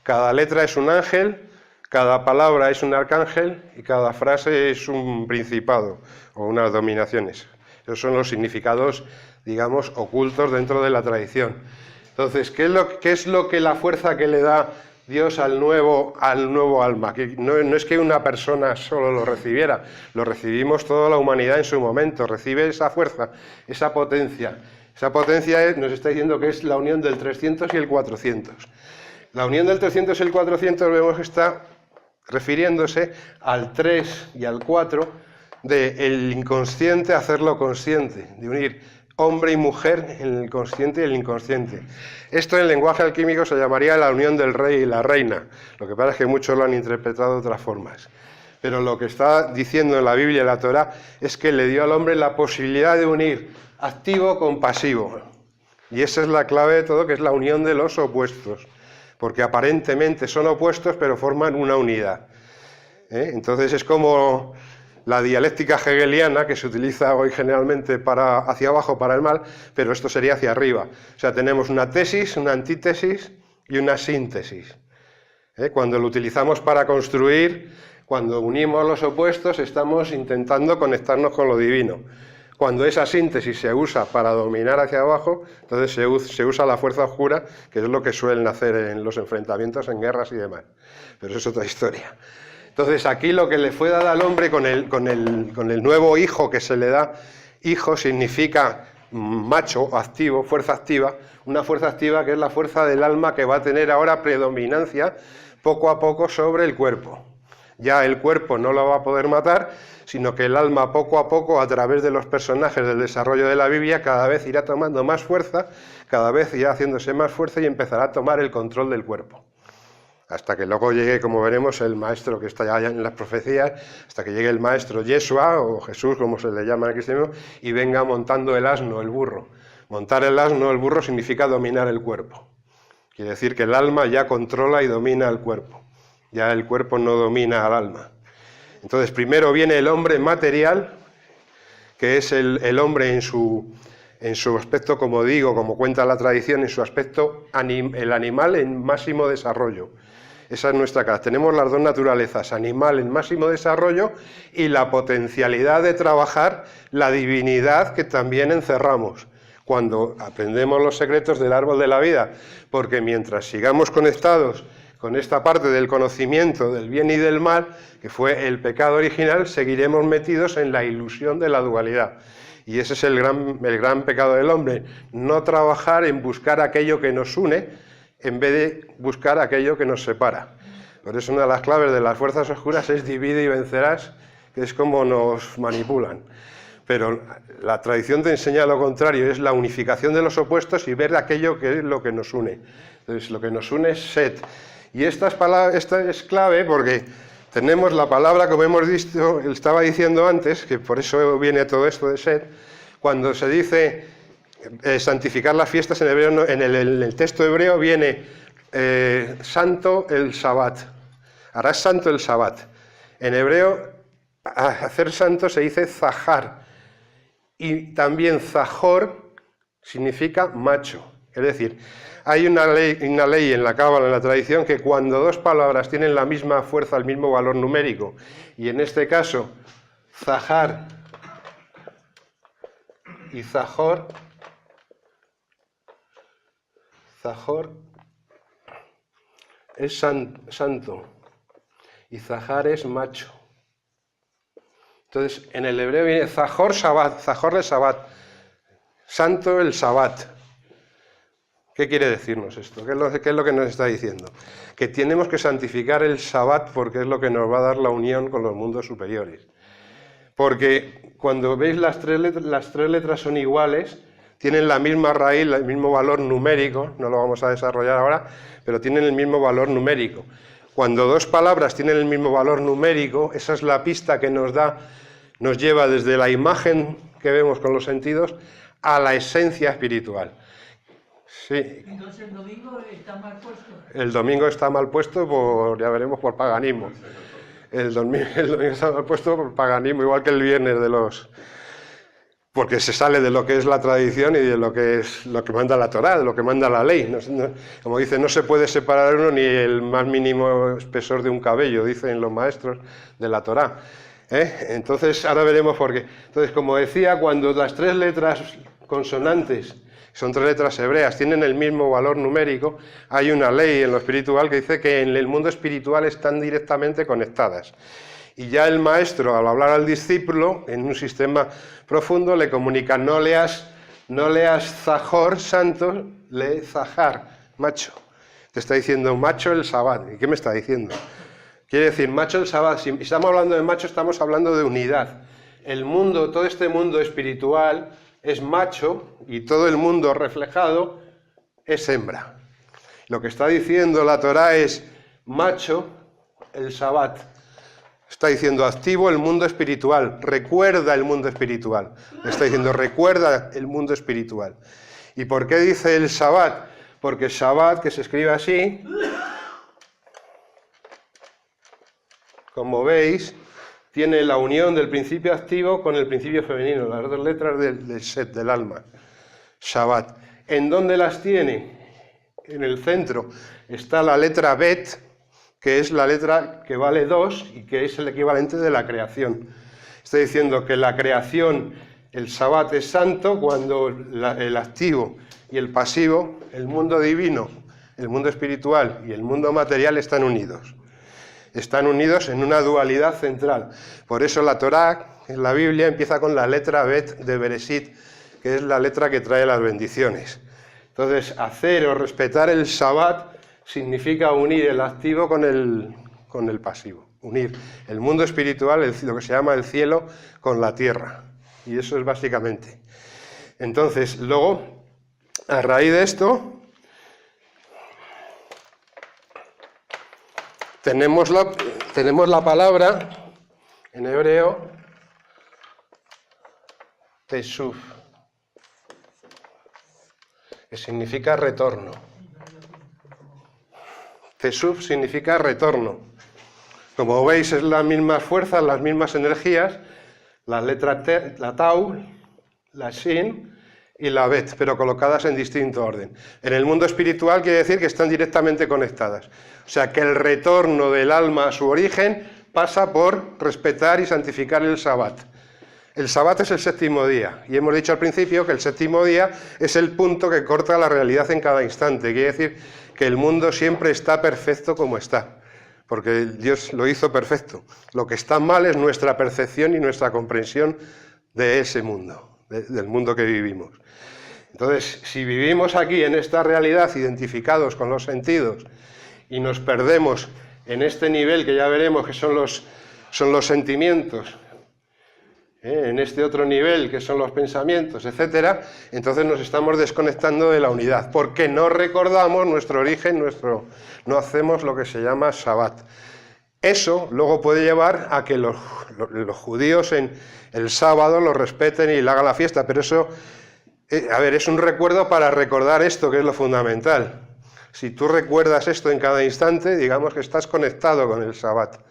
Cada letra es un ángel, cada palabra es un arcángel y cada frase es un principado o unas dominaciones. Esos son los significados, digamos, ocultos dentro de la tradición. Entonces, ¿qué es lo que la fuerza que le da Dios al nuevo alma? Que no es que una persona solo lo recibiera, lo recibimos toda la humanidad en su momento, recibe esa fuerza, esa potencia. Esa potencia nos está diciendo que es la unión del 300 y el 400. La unión del 300 y el 400 vemos que está refiriéndose al 3 y al 4 del inconsciente a hacerlo consciente, de unir hombre y mujer en el consciente y el inconsciente. Esto en lenguaje alquímico se llamaría la unión del rey y la reina. Lo que pasa es que muchos lo han interpretado de otras formas. Pero lo que está diciendo en la Biblia y la Torá es que le dio al hombre la posibilidad de unir activo con pasivo. Y esa es la clave de todo, que es la unión de los opuestos. Porque aparentemente son opuestos, pero forman una unidad. Entonces es como la dialéctica hegeliana, que se utiliza hoy generalmente hacia abajo para el mal, pero esto sería hacia arriba. O sea, tenemos una tesis, una antítesis y una síntesis. Cuando lo utilizamos para construir, cuando unimos los opuestos, estamos intentando conectarnos con lo divino. Cuando esa síntesis se usa para dominar hacia abajo, entonces se usa la fuerza oscura, que es lo que suelen hacer en los enfrentamientos, en guerras y demás. Pero eso es otra historia. Entonces aquí lo que le fue dado al hombre con el nuevo hijo que se le da, hijo significa macho, activo, fuerza activa, una fuerza activa que es la fuerza del alma que va a tener ahora predominancia poco a poco sobre el cuerpo. Ya el cuerpo no lo va a poder matar, sino que el alma poco a poco, a través de los personajes del desarrollo de la Biblia, cada vez irá tomando más fuerza, cada vez irá haciéndose más fuerza y empezará a tomar el control del cuerpo. Hasta que luego llegue, como veremos, el maestro que está allá en las profecías, hasta que llegue el maestro Yeshua, o Jesús, como se le llama en el cristianismo, y venga montando el asno, el burro. Montar el asno, el burro, significa dominar el cuerpo. Quiere decir que el alma ya controla y domina el cuerpo. Ya el cuerpo no domina al alma. Entonces, primero viene el hombre material, que es el hombre en su aspecto, como digo, como cuenta la tradición, en su aspecto el animal en máximo desarrollo. Esa es nuestra cara. Tenemos las dos naturalezas, animal en máximo desarrollo y la potencialidad de trabajar la divinidad que también encerramos cuando aprendemos los secretos del árbol de la vida, porque mientras sigamos conectados con esta parte del conocimiento del bien y del mal, que fue el pecado original, seguiremos metidos en la ilusión de la dualidad. Y ese es el gran pecado del hombre, no trabajar en buscar aquello que nos une, en vez de buscar aquello que nos separa. Por eso una de las claves de las fuerzas oscuras es divide y vencerás, que es como nos manipulan. Pero la tradición te enseña lo contrario, es la unificación de los opuestos y ver aquello que es lo que nos une. Entonces lo que nos une es Set. Y esta es clave porque tenemos la palabra, como hemos visto, estaba diciendo antes, que por eso viene todo esto de Set, cuando se dice santificar las fiestas en hebreo, en el texto hebreo viene santo el Shabbat. Harás santo el Shabbat. En hebreo, hacer santo se dice zahar. Y también zahor significa macho. Es decir, hay una ley en la Cábala, en la tradición, que cuando dos palabras tienen la misma fuerza, el mismo valor numérico, y en este caso, zahar y zahor, zahor es santo y zahar es macho. Entonces, en el hebreo viene zahor Shabbat, zahor el Shabbat, santo el Shabbat. ¿Qué quiere decirnos esto? ¿Qué es lo que nos está diciendo? Que tenemos que santificar el Shabbat porque es lo que nos va a dar la unión con los mundos superiores. Porque cuando veis las tres letras son iguales, tienen la misma raíz, el mismo valor numérico, no lo vamos a desarrollar ahora, pero tienen el mismo valor numérico. Cuando dos palabras tienen el mismo valor numérico, esa es la pista que nos lleva desde la imagen que vemos con los sentidos a la esencia espiritual. Sí. Entonces el domingo está mal puesto. El domingo está mal puesto ya veremos, por paganismo. El domingo está mal puesto por paganismo, igual que el viernes porque se sale de lo que es la tradición y de lo que manda la Torá, de lo que manda la ley. Como dice, no se puede separar uno ni el más mínimo espesor de un cabello, dicen los maestros de la Torá. Entonces, ahora veremos por qué. Entonces, como decía, cuando las tres letras consonantes, son tres letras hebreas, tienen el mismo valor numérico, hay una ley en lo espiritual que dice que en el mundo espiritual están directamente conectadas. Y ya el maestro, al hablar al discípulo, en un sistema profundo, le comunica, no leas Zahor, santo, lee Zahar, macho. Te está diciendo macho el Shabbat. ¿Y qué me está diciendo? Quiere decir, macho el Shabbat. Si estamos hablando de macho, estamos hablando de unidad. El mundo, todo este mundo espiritual es macho y todo el mundo reflejado es hembra. Lo que está diciendo la Torá es macho el Shabbat. Está diciendo activo el mundo espiritual, recuerda el mundo espiritual. Está diciendo recuerda el mundo espiritual. ¿Y por qué dice el Shabbat? Porque Shabbat, que se escribe así, como veis, tiene la unión del principio activo con el principio femenino, las dos letras del Set, del alma. Shabbat. ¿En dónde las tiene? En el centro está la letra Bet, que es la letra que vale 2 y que es el equivalente de la creación. Está diciendo que la creación, el Shabbat es santo cuando el activo y el pasivo, el mundo divino, el mundo espiritual y el mundo material están unidos. Están unidos en una dualidad central. Por eso la Torá, en la Biblia, empieza con la letra Bet de Bereshit, que es la letra que trae las bendiciones. Entonces, hacer o respetar el Shabbat significa unir el activo con el pasivo, unir el mundo espiritual, lo que se llama el cielo, con la tierra. Y eso es básicamente. Entonces, luego, a raíz de esto, tenemos la palabra en hebreo teshuv, que significa retorno. Teshuv significa retorno. Como veis, es las mismas fuerzas, las mismas energías, la letra T, la Tau, la Shin y la Bet, pero colocadas en distinto orden. En el mundo espiritual quiere decir que están directamente conectadas. O sea, que el retorno del alma a su origen pasa por respetar y santificar el Shabbat. El Shabbat es el séptimo día, y hemos dicho al principio que el séptimo día es el punto que corta la realidad en cada instante. Quiere decir que el mundo siempre está perfecto como está, porque Dios lo hizo perfecto. Lo que está mal es nuestra percepción y nuestra comprensión de ese mundo, del mundo que vivimos. Entonces, si vivimos aquí en esta realidad identificados con los sentidos y nos perdemos en este nivel que ya veremos que son los sentimientos, en este otro nivel que son los pensamientos, etcétera, entonces nos estamos desconectando de la unidad, porque no recordamos nuestro origen, no hacemos lo que se llama Shabbat. Eso luego puede llevar a que los judíos en el sábado lo respeten y le hagan la fiesta, pero eso, es un recuerdo para recordar esto, que es lo fundamental. Si tú recuerdas esto en cada instante, digamos que estás conectado con el Shabbat.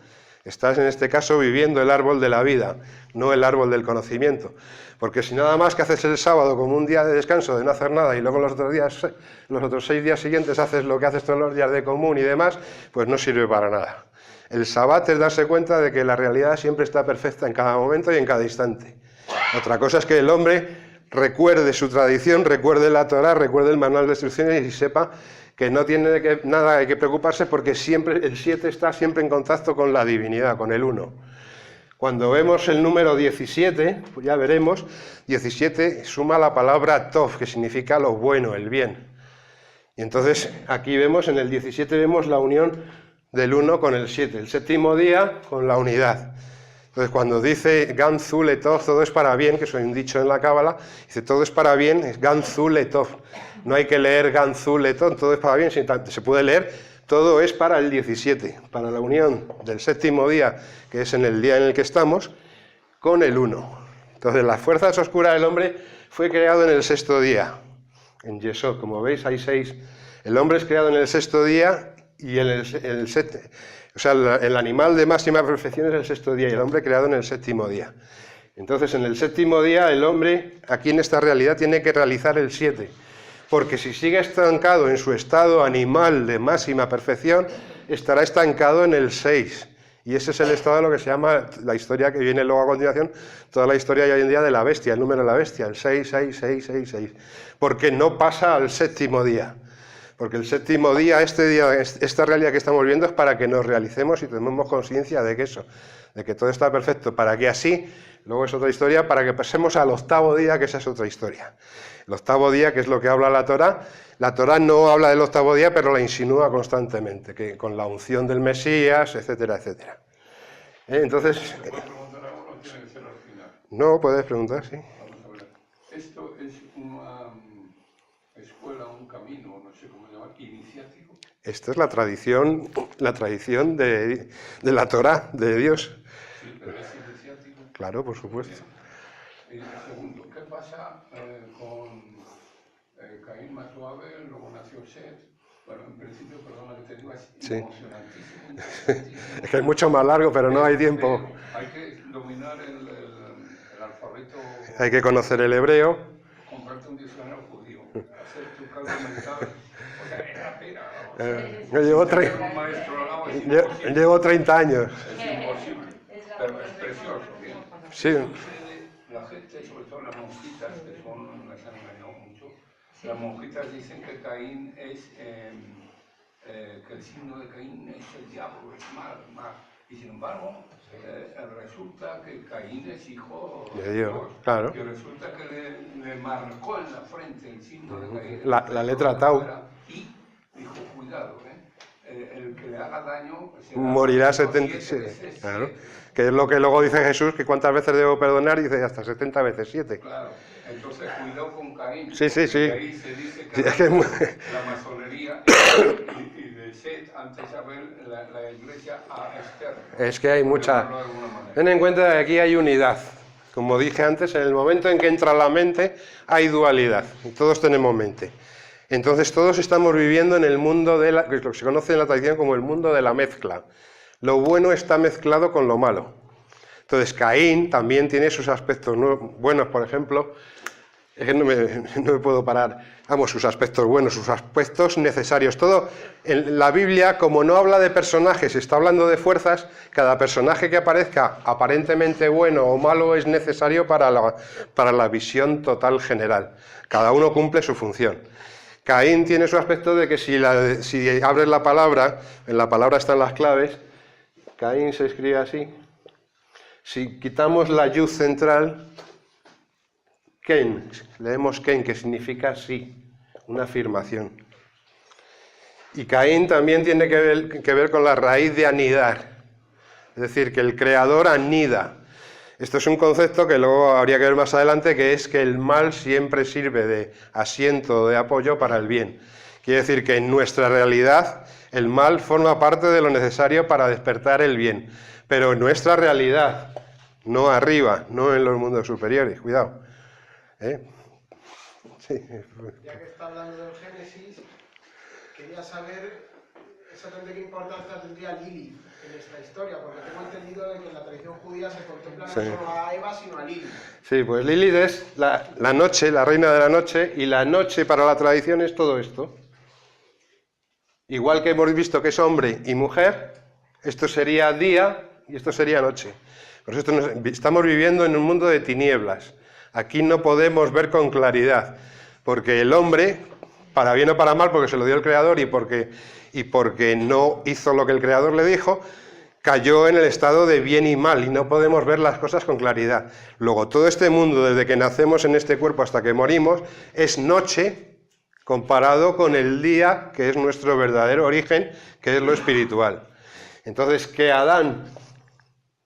Estás, en este caso, viviendo el árbol de la vida, no el árbol del conocimiento. Porque si nada más que haces el sábado como un día de descanso, de no hacer nada, y luego los otros 6 días siguientes haces lo que haces todos los días de común y demás, pues no sirve para nada. El Shabbat es darse cuenta de que la realidad siempre está perfecta en cada momento y en cada instante. Otra cosa es que el hombre recuerde su tradición, recuerde la Torá, recuerde el manual de instrucciones y sepa que no tiene nada que preocuparse porque siempre el 7 está siempre en contacto con la divinidad, con el 1. Cuando vemos el número 17, pues ya veremos, 17 suma la palabra tov, que significa lo bueno, el bien. Y entonces aquí vemos, en el 17 vemos la unión del 1 con el 7, el séptimo día con la unidad. Entonces cuando dice Gan Zu Letov, todo es para bien, que es un dicho en la Cábala, dice todo es para bien, es Gan Zu Letov. No hay que leer Gan Zu Letov, todo es para bien, se puede leer todo es para el 17, para la unión del séptimo día, que es en el día en el que estamos, con el 1. Entonces las fuerzas oscuras del hombre fue creado en el sexto día, en Yesod, como veis hay 6. El hombre es creado en el sexto día y el animal de máxima perfección es el sexto día y el hombre creado en el séptimo día. Entonces en el séptimo día el hombre, aquí en esta realidad, tiene que realizar el 7. Porque si sigue estancado en su estado animal de máxima perfección, estará estancado en el 6. Y ese es el estado de lo que se llama, la historia que viene luego a continuación, toda la historia hoy en día de la bestia, el número de la bestia, el 6, 6, 6, 6, 6. Porque no pasa al séptimo día. Porque el séptimo día, esta realidad que estamos viendo es para que nos realicemos y tomemos conciencia de que eso, de que todo está perfecto, para que así, luego es otra historia, para que pasemos al octavo día, que esa es otra historia. El octavo día, que es lo que habla la Torá no habla del octavo día, pero la insinúa constantemente, que con la unción del Mesías, etcétera, etcétera. Entonces... ¿Puedo preguntar algo? No tiene que ser al final. No, puedes preguntar, sí. Vamos a ver. Esto es una escuela, un camino, no sé cómo llamar, iniciático. Esta es la tradición de la Torá, de Dios. Sí, pero es iniciático. Claro, por supuesto. Y segundo, ¿qué pasa con Caín mató a Abel, luego nació Set? Bueno, en principio, perdona que te diga, es emocionantísimo. Es que es mucho más largo, pero no hay tiempo. Hay que dominar el alfabeto. Hay que conocer el hebreo. Comprarte un diccionario judío, hacer tu cálculo mental. O sea, es la pena. Yo llevo 30 años. Es imposible, pero es precioso. Bien. Sí. La gente, sobre todo las monjitas, que son las han engañado mucho, las monjitas dicen que Caín es, que el signo de Caín es el diablo, es mal. Y Y sin embargo, resulta que Caín es hijo de Dios, claro. Y resulta que le marcó en la frente el signo de Caín. La letra Tau. Y dijo, cuidado, el que le haga daño morirá 77. Claro. Que es lo que luego dice Jesús, que cuántas veces debo perdonar, y dice hasta 70 veces 7. Claro, entonces cuidado con Caín. Sí. Ahí se dice que la masonería y de Set, antes de ver la iglesia a Esther. Es que hay mucha... Ten en cuenta que aquí hay unidad. Como dije antes, en el momento en que entra la mente, hay dualidad. Y todos tenemos mente. Entonces todos estamos viviendo en el mundo de lo que se conoce en la tradición como el mundo de la mezcla. Lo bueno está mezclado con lo malo. Entonces Caín también tiene sus aspectos buenos, por ejemplo, es que no me puedo parar, vamos, sus aspectos buenos, sus aspectos necesarios. Todo en la Biblia, como no habla de personajes, está hablando de fuerzas, cada personaje que aparezca aparentemente bueno o malo es necesario para la visión total general. Cada uno cumple su función. Caín tiene su aspecto de que si abres la palabra, en la palabra están las claves. Caín se escribe así. Si quitamos la yud central, Ken, leemos Ken, que significa sí, una afirmación. Y Caín también tiene que ver con la raíz de anidar, es decir, que el creador anida. Esto es un concepto que luego habría que ver más adelante, que es que el mal siempre sirve de asiento, de apoyo para el bien. Quiere decir que en nuestra realidad el mal forma parte de lo necesario para despertar el bien, pero en nuestra realidad, no arriba, no en los mundos superiores, cuidado. Sí. Ya que está hablando del Génesis, quería saber exactamente qué importancia tendría Lilith en esta historia, porque tengo entendido de que en la tradición judía se contempla no solo a Eva, sino a Lilith. Sí, pues Lilith es la noche, la reina de la noche, y la noche para la tradición es todo esto. Igual que hemos visto que es hombre y mujer, esto sería día y esto sería noche. Por eso estamos viviendo en un mundo de tinieblas. Aquí no podemos ver con claridad, porque el hombre, para bien o para mal, porque se lo dio el Creador y porque no hizo lo que el Creador le dijo, cayó en el estado de bien y mal y no podemos ver las cosas con claridad. Luego, todo este mundo, desde que nacemos en este cuerpo hasta que morimos, es noche comparado con el día, que es nuestro verdadero origen, que es lo espiritual. Entonces, que Adán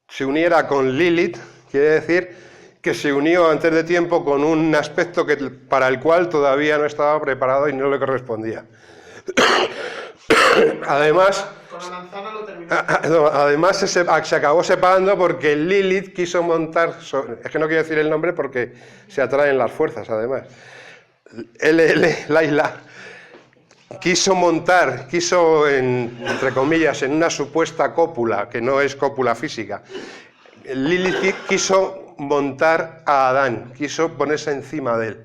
se uniera con Lilith, quiere decir que se unió antes de tiempo con un aspecto para el cual todavía no estaba preparado y no le correspondía. Además, con la manzana lo terminó. Además se acabó separando porque Lilith quiso montar, es que no quiero decir el nombre porque se atraen las fuerzas, además. Laila quiso entre comillas, en una supuesta cópula, que no es cópula física, Lilith quiso montar a Adán, quiso ponerse encima de él.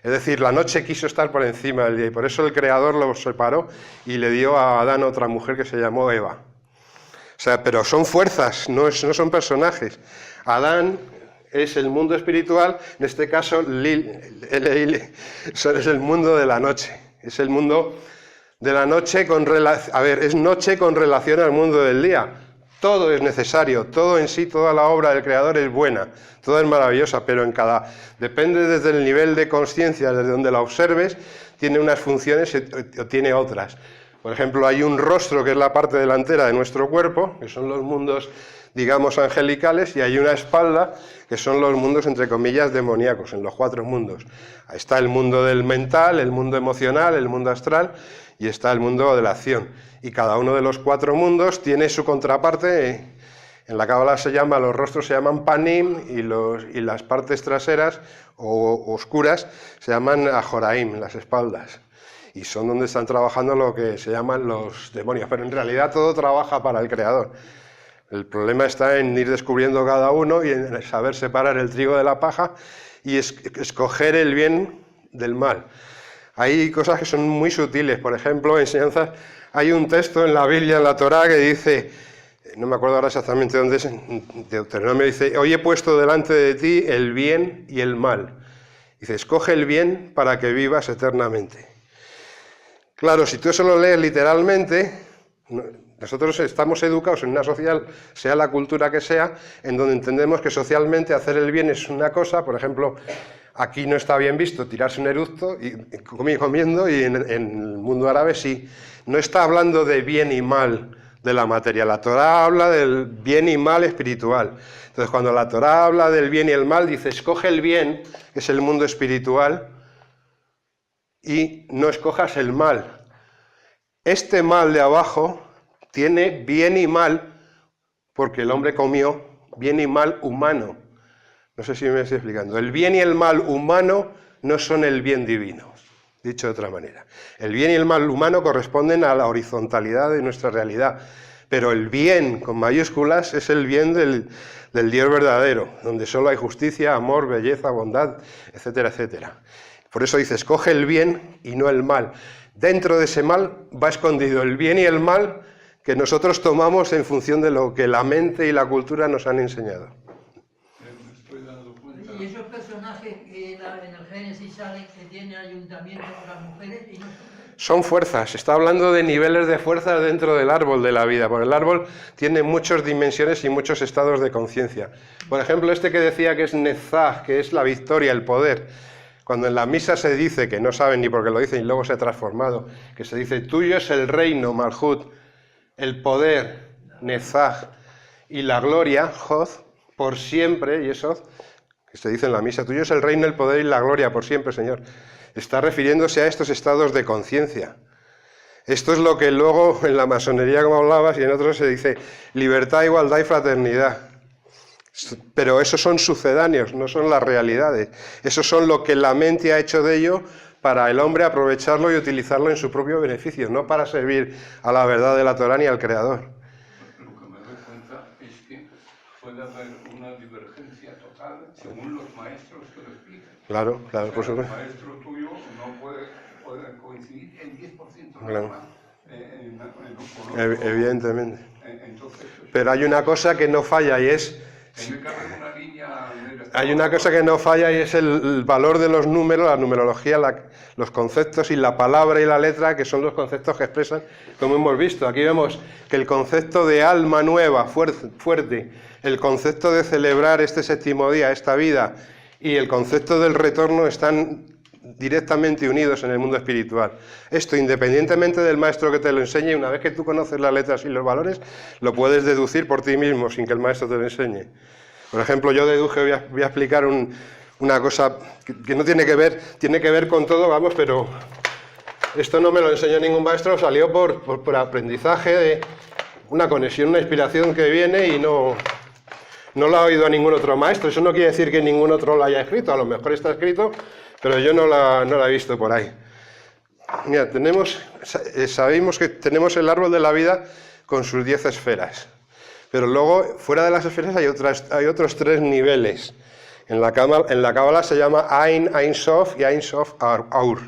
Es decir, la noche quiso estar por encima del día y por eso el Creador lo separó y le dio a Adán otra mujer que se llamó Eva. O sea, pero son fuerzas, no son personajes. Adán es el mundo espiritual, en este caso es el mundo de la noche. Es el mundo de la noche es noche con relación al mundo del día. Todo es necesario, todo en sí, toda la obra del Creador es buena, toda es maravillosa, pero depende desde el nivel de conciencia, desde donde la observes, tiene unas funciones o tiene otras. Por ejemplo, hay un rostro que es la parte delantera de nuestro cuerpo, que son los mundos, digamos, angelicales, y hay una espalda, que son los mundos, entre comillas, demoníacos, en los 4 mundos. Ahí está el mundo del mental, el mundo emocional, el mundo astral, y está el mundo de la acción. Y cada uno de los 4 mundos tiene su contraparte. En la Cábala los rostros se llaman panim y las partes traseras o oscuras se llaman ajoraim, las espaldas. Y son donde están trabajando lo que se llaman los demonios. Pero en realidad todo trabaja para el Creador. El problema está en ir descubriendo cada uno y en saber separar el trigo de la paja y escoger el bien del mal. Hay cosas que son muy sutiles. Por ejemplo, enseñanzas. Hay un texto en la Biblia, en la Torá, que dice, no me acuerdo ahora exactamente dónde es, en Deuteronomio dice, hoy he puesto delante de ti el bien y el mal. Dice, escoge el bien para que vivas eternamente. Claro, si tú eso lo lees literalmente, Nosotros estamos educados en una social, sea la cultura que sea, en donde entendemos que socialmente hacer el bien es una cosa. Por ejemplo, aquí no está bien visto tirarse un eructo y comiendo, y en el mundo árabe sí. No está hablando de bien y mal de la materia. La Torá habla del bien y mal espiritual. Entonces, cuando la Torá habla del bien y el mal, dice, escoge el bien, que es el mundo espiritual, y no escojas el mal. Este mal de abajo tiene bien y mal, porque el hombre comió bien y mal humano. No sé si me estoy explicando. El bien y el mal humano no son el bien divino, dicho de otra manera. El bien y el mal humano corresponden a la horizontalidad de nuestra realidad, pero el bien con mayúsculas es el bien del Dios verdadero, donde solo hay justicia, amor, belleza, bondad, etcétera, etcétera. Por eso dice, escoge el bien y no el mal. Dentro de ese mal va escondido el bien y el mal que nosotros tomamos en función de lo que la mente y la cultura nos han enseñado. Me estoy dando cuenta. Y esos personajes que en el Génesis salen que tienen ayuntamiento con las mujeres y no Son fuerzas, está hablando de niveles de fuerza dentro del árbol de la vida, porque el árbol tiene muchas dimensiones y muchos estados de conciencia. Por ejemplo, este que decía que es Netzach, que es la victoria, el poder. Cuando en la misa se dice, que no saben ni por qué lo dicen y luego se ha transformado, que se dice, tuyo es el reino, Malhut, el poder, Netzach, y la gloria, Jod, por siempre, y eso, que se dice en la misa, tuyo es el reino, el poder y la gloria, por siempre, Señor. Está refiriéndose a estos estados de conciencia. Esto es lo que luego en la masonería, como hablabas, y en otros se dice libertad, igualdad y fraternidad. Pero esos son sucedáneos, no son las realidades. Esos son lo que la mente ha hecho de ello para el hombre aprovecharlo y utilizarlo en su propio beneficio, no para servir a la verdad de la Torá ni al Creador. Lo que me doy cuenta es que puede haber una divergencia total según los maestros que lo explican. Claro, claro, por El supuesto. maestro tuyo no puede coincidir el 10% Claro. más con otro. Evidentemente. Entonces, Pero hay una cosa que no falla y es... tiene que haber una línea. Hay una cosa que no falla y es el valor de los números, la numerología, los conceptos y la palabra y la letra, que son los conceptos que expresan, como hemos visto. Aquí vemos que el concepto de alma nueva, fuerte, el concepto de celebrar este séptimo día, esta vida, y el concepto del retorno están directamente unidos en el mundo espiritual. Esto, independientemente del maestro que te lo enseñe, una vez que tú conoces las letras y los valores, lo puedes deducir por ti mismo, sin que el maestro te lo enseñe. Por ejemplo, yo deduje, voy a explicar una cosa que no tiene que ver con todo, vamos, pero esto no me lo enseñó ningún maestro, salió por aprendizaje, de una conexión, una inspiración que viene y no lo ha oído a ningún otro maestro. Eso no quiere decir que ningún otro lo haya escrito, a lo mejor está escrito, pero yo no la he visto por ahí. Mira, sabemos que tenemos el árbol de la vida con sus 10 esferas. Pero luego, fuera de las esferas, hay otros 3 niveles. En la Cábala se llama Ein, Ein Sof y Ein Sof Aur.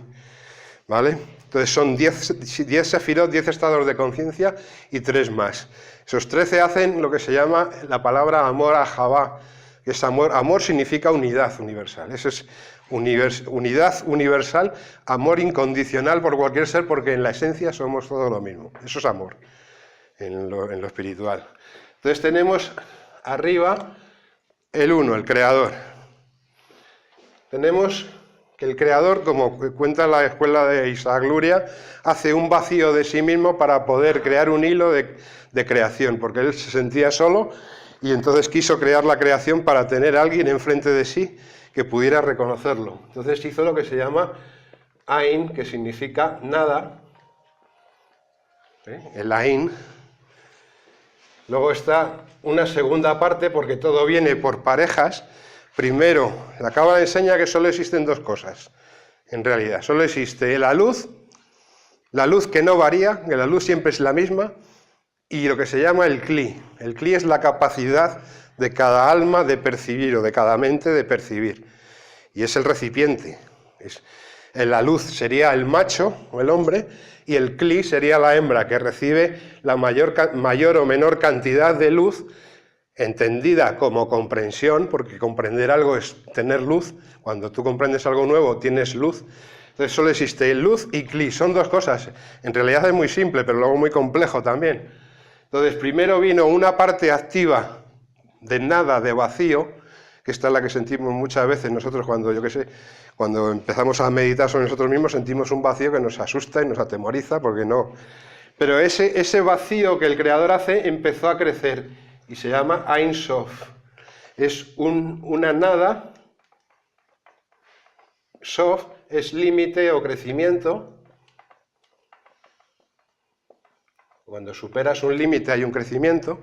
¿Vale? Entonces son 10 sefirot, 10 estados de conciencia y 3 más. Esos 13 hacen lo que se llama la palabra amor a Javá, que es amor. Amor significa unidad universal. Eso es unidad universal, amor incondicional por cualquier ser, porque en la esencia somos todo lo mismo. Eso es amor, en lo espiritual. Entonces tenemos arriba el uno, el creador. Tenemos que el creador, como cuenta la escuela de Isaac Luria, hace un vacío de sí mismo para poder crear un hilo de creación, porque él se sentía solo y entonces quiso crear la creación para tener a alguien enfrente de sí que pudiera reconocerlo. Entonces hizo lo que se llama Ain, que significa nada, el Ain. Luego está una segunda parte, porque todo viene por parejas. Primero, la Cábala enseña que solo existen 2 cosas, en realidad. Solo existe la luz que no varía, que la luz siempre es la misma, y lo que se llama el Kli. El Kli es la capacidad de cada alma de percibir, o de cada mente de percibir. Y es el recipiente. La luz sería el macho, o el hombre, y el Kli sería la hembra, que recibe la mayor o menor cantidad de luz, entendida como comprensión, porque comprender algo es tener luz. Cuando tú comprendes algo nuevo, tienes luz. Entonces solo existe luz y Kli, son 2 cosas. En realidad es muy simple, pero luego muy complejo también. Entonces, primero vino una parte activa de nada, de vacío, que esta es la que sentimos muchas veces nosotros cuando, yo qué sé, cuando empezamos a meditar sobre nosotros mismos, sentimos un vacío que nos asusta y nos atemoriza, porque no. Pero ese vacío que el Creador hace empezó a crecer y se llama Ein Sof. Es una nada. Sof es límite o crecimiento. Cuando superas un límite hay un crecimiento.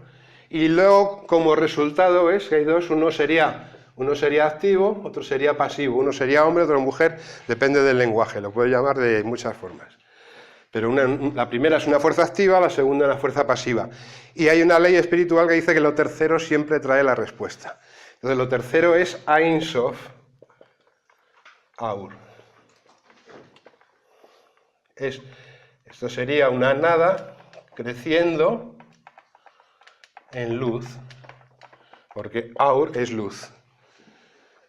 Y luego, como resultado, ves que hay dos. Uno sería activo, otro sería pasivo. Uno sería hombre, otro mujer. Depende del lenguaje. Lo puedes llamar de muchas formas. Pero la primera es una fuerza activa, la segunda una fuerza pasiva. Y hay una ley espiritual que dice que lo tercero siempre trae la respuesta. Entonces lo tercero es Ein Sof Aur. Esto sería una nada creciendo en luz, porque Aur es luz.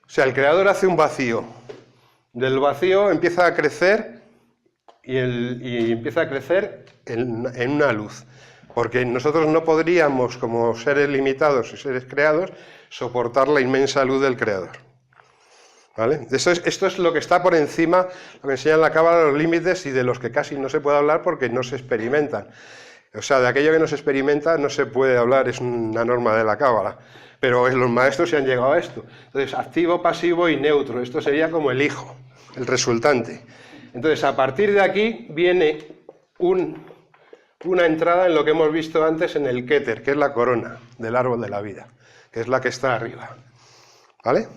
O sea, el Creador hace un vacío. Del vacío empieza a crecer y empieza a crecer en una luz. Porque nosotros no podríamos, como seres limitados y seres creados, soportar la inmensa luz del Creador. ¿Vale? Esto es lo que está por encima, lo que enseña en la Cábala, los límites y de los que casi no se puede hablar porque no se experimentan. O sea, de aquello que no se experimenta no se puede hablar, es una norma de la Cábala. Pero los maestros se han llegado a esto. Entonces, activo, pasivo y neutro. Esto sería como el hijo, el resultante. Entonces, a partir de aquí viene una entrada en lo que hemos visto antes en el Keter, que es la corona del árbol de la vida, que es la que está arriba. ¿Vale?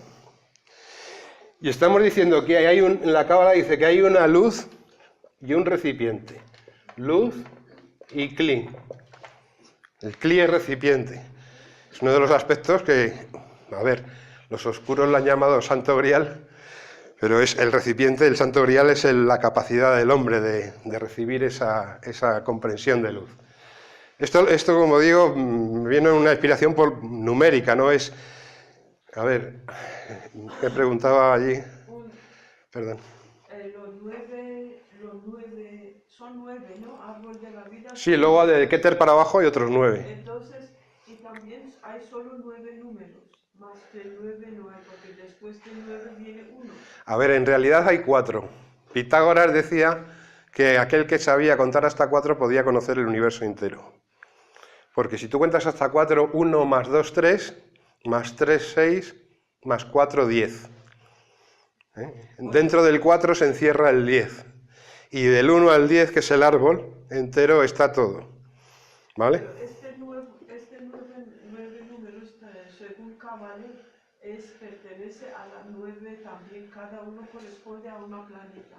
Y estamos diciendo que en la Cábala dice que hay una luz y un recipiente. Luz y Kli. El Kli es recipiente. Es uno de los aspectos que, a ver, los oscuros lo han llamado Santo Grial, pero es el recipiente, el Santo Grial es la capacidad del hombre de recibir esa comprensión de luz. Esto, como digo, viene en una inspiración numérica, no es... A ver, ¿qué preguntaba allí? Perdón. Los nueve, son 9, ¿no? Árbol de la vida. Sí, luego de Keter para abajo hay otros 9. Entonces, y también hay solo 9 números, más que 9 no hay, porque después de 9 viene 1. A ver, en realidad hay 4. Pitágoras decía que aquel que sabía contar hasta 4 podía conocer el universo entero. Porque si tú cuentas hasta 4, 1 más 2, 3, más 3, 6, más 4, 10. Dentro del 4 se encierra el 10. Y del 1 al 10, que es el árbol entero, está todo. ¿Vale? Este 9 números, según Cábala, pertenece a la 9 también, cada uno corresponde a una planeta.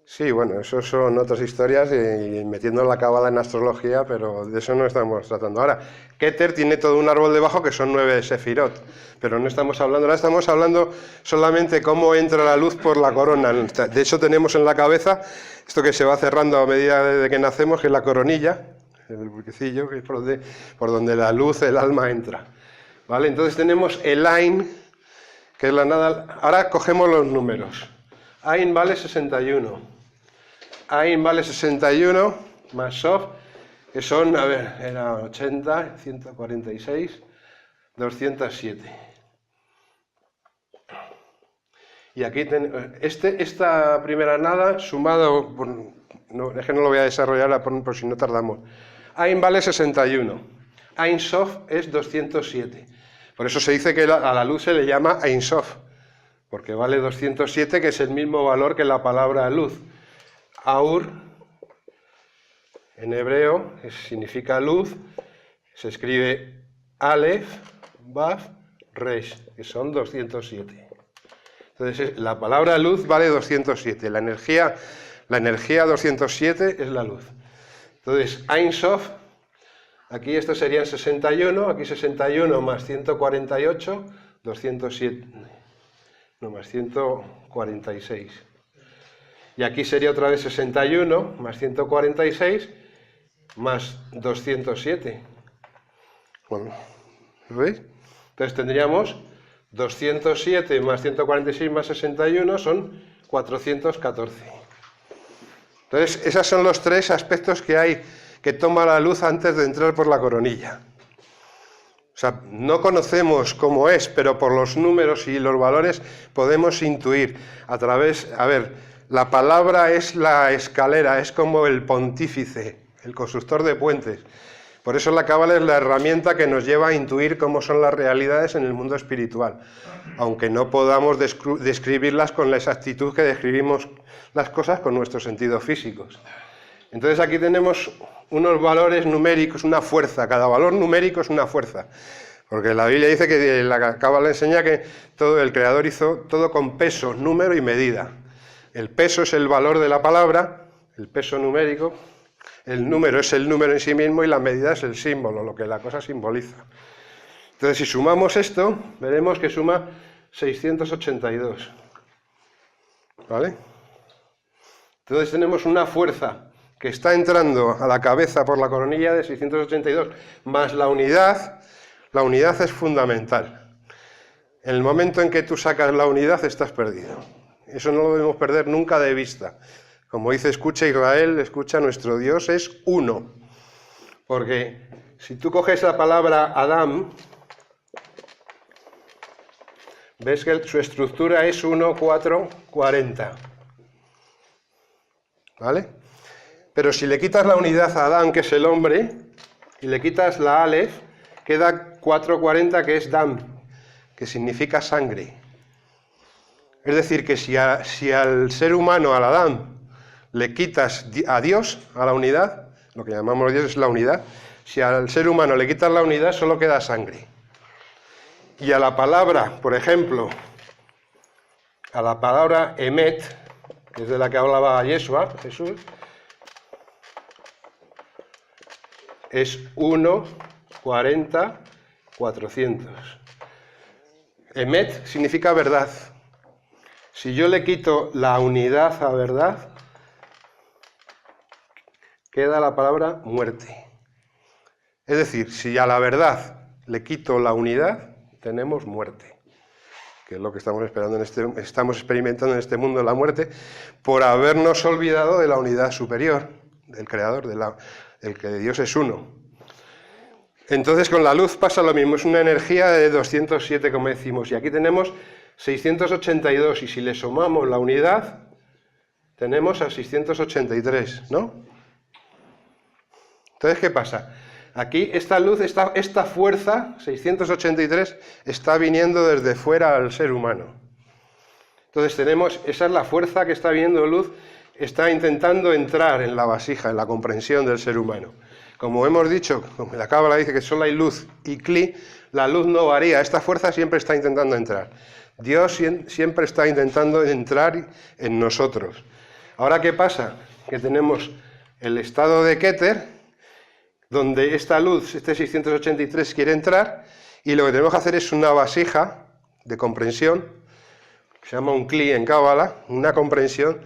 Sí, bueno, eso son otras historias y metiendo la Cábala en astrología, pero de eso no estamos tratando. Ahora, Keter tiene todo un árbol debajo que son 9 sefirot, pero no estamos hablando, ahora estamos hablando solamente cómo entra la luz por la corona. De hecho, tenemos en la cabeza esto que se va cerrando a medida de que nacemos, que es la coronilla, el buquecillo, que es por donde la luz, el alma entra. ¿Vale? Entonces tenemos el Ain, que es la nada. Ahora cogemos los números. Ain vale 61. Ain vale 61 más Sof, que son, a ver, era 80, 146, 207. Y aquí esta primera nada, sumado, es que no lo voy a desarrollar por si no tardamos. Ain vale 61. Ein Sof es 207. Por eso se dice que a la luz se le llama Ein Sof, porque vale 207, que es el mismo valor que la palabra luz. Aur, en hebreo, que significa luz, se escribe Aleph, Baf, Resh, que son 207. Entonces, la palabra luz vale 207, la energía 207 es la luz. Entonces, Ein Sof, aquí esto serían 61, aquí 61 más 148, 207, no, más 146. Y aquí sería otra vez 61 más 146 más 207. Bueno, ¿lo veis? Entonces tendríamos 207 más 146 más 61 son 414. Entonces esos son los tres aspectos que hay que toma la luz antes de entrar por la coronilla. O sea, no conocemos cómo es, pero por los números y los valores podemos intuir a través... A ver, la palabra es la escalera, es como el pontífice, el constructor de puentes. Por eso la cábala es la herramienta que nos lleva a intuir cómo son las realidades en el mundo espiritual, aunque no podamos describirlas con la exactitud que describimos las cosas con nuestros sentidos físicos. Entonces aquí tenemos unos valores numéricos, una fuerza, cada valor numérico es una fuerza, porque la Biblia dice que la cábala enseña que el Creador hizo todo con peso, número y medida. El peso es el valor de la palabra, el peso numérico. El número es el número en sí mismo y la medida es el símbolo, lo que la cosa simboliza. Entonces, si sumamos esto, veremos que suma 682. ¿Vale? Entonces tenemos una fuerza que está entrando a la cabeza por la coronilla de 682, más la unidad es fundamental. En el momento en que tú sacas la unidad, estás perdido. Eso no lo debemos perder nunca de vista. Como dice, escucha Israel, escucha, nuestro Dios es uno. Porque si tú coges la palabra Adam, ves que su estructura es 1, 4, 40. ¿Vale? Pero si le quitas la unidad a Adán, que es el hombre, y le quitas la Aleph, queda 440, que es Dam, que significa sangre. Es decir, que si al ser humano, al Adán, le quitas a Dios, a la unidad, lo que llamamos Dios es la unidad, si al ser humano le quitas la unidad, solo queda sangre. Y a la palabra, por ejemplo, a la palabra Emet, que es de la que hablaba Yeshua, Jesús, es 1, 40, 400. Emet significa verdad. Si yo le quito la unidad a verdad, queda la palabra muerte. Es decir, si a la verdad le quito la unidad, tenemos muerte, que es lo que estamos experimentando en este mundo, la muerte, por habernos olvidado de la unidad superior, del Creador, del que Dios es uno. Entonces con la luz pasa lo mismo, es una energía de 207, como decimos, y aquí tenemos 682, y si le sumamos la unidad, tenemos a 683, ¿no? Entonces, ¿qué pasa? Aquí esta luz, esta fuerza, 683, está viniendo desde fuera al ser humano. Entonces esa es la fuerza que está viniendo luz, está intentando entrar en la vasija, en la comprensión del ser humano. Como hemos dicho, como la Cábala dice que solo hay luz y Kli, la luz no varía, esta fuerza siempre está intentando entrar. Dios siempre está intentando entrar en nosotros. Ahora, ¿qué pasa? Que tenemos el estado de Keter, donde esta luz, este 683, quiere entrar, y lo que tenemos que hacer es una vasija de comprensión, que se llama un Kli en Cábala, una comprensión.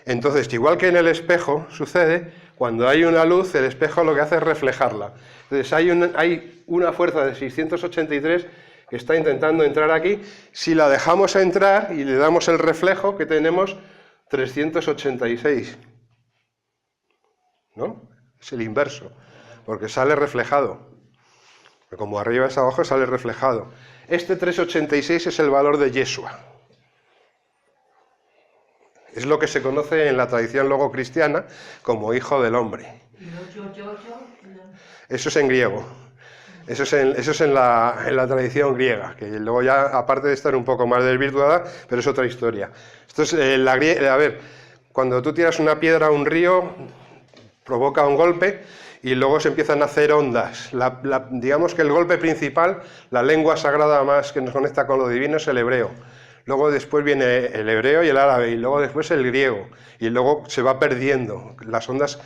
Entonces, igual que en el espejo sucede, cuando hay una luz, el espejo lo que hace es reflejarla. Entonces, hay una fuerza de 683 que está intentando entrar aquí. Si la dejamos entrar y le damos el reflejo, que tenemos 386. ¿No? Es el inverso, porque sale reflejado. Como arriba es abajo, sale reflejado. Este 386 es el valor de Yeshua. Es lo que se conoce en la tradición luego cristiana como hijo del hombre. ¿Y el 888? Eso es en griego. Eso es en la tradición griega, que luego ya, aparte de estar un poco más desvirtuada, pero es otra historia. Esto es a ver, cuando tú tiras una piedra a un río, provoca un golpe y luego se empiezan a hacer ondas. Digamos que el golpe principal, la lengua sagrada más que nos conecta con lo divino, es el hebreo. Luego después viene el hebreo y el árabe, y luego después el griego, y luego se va perdiendo las ondas.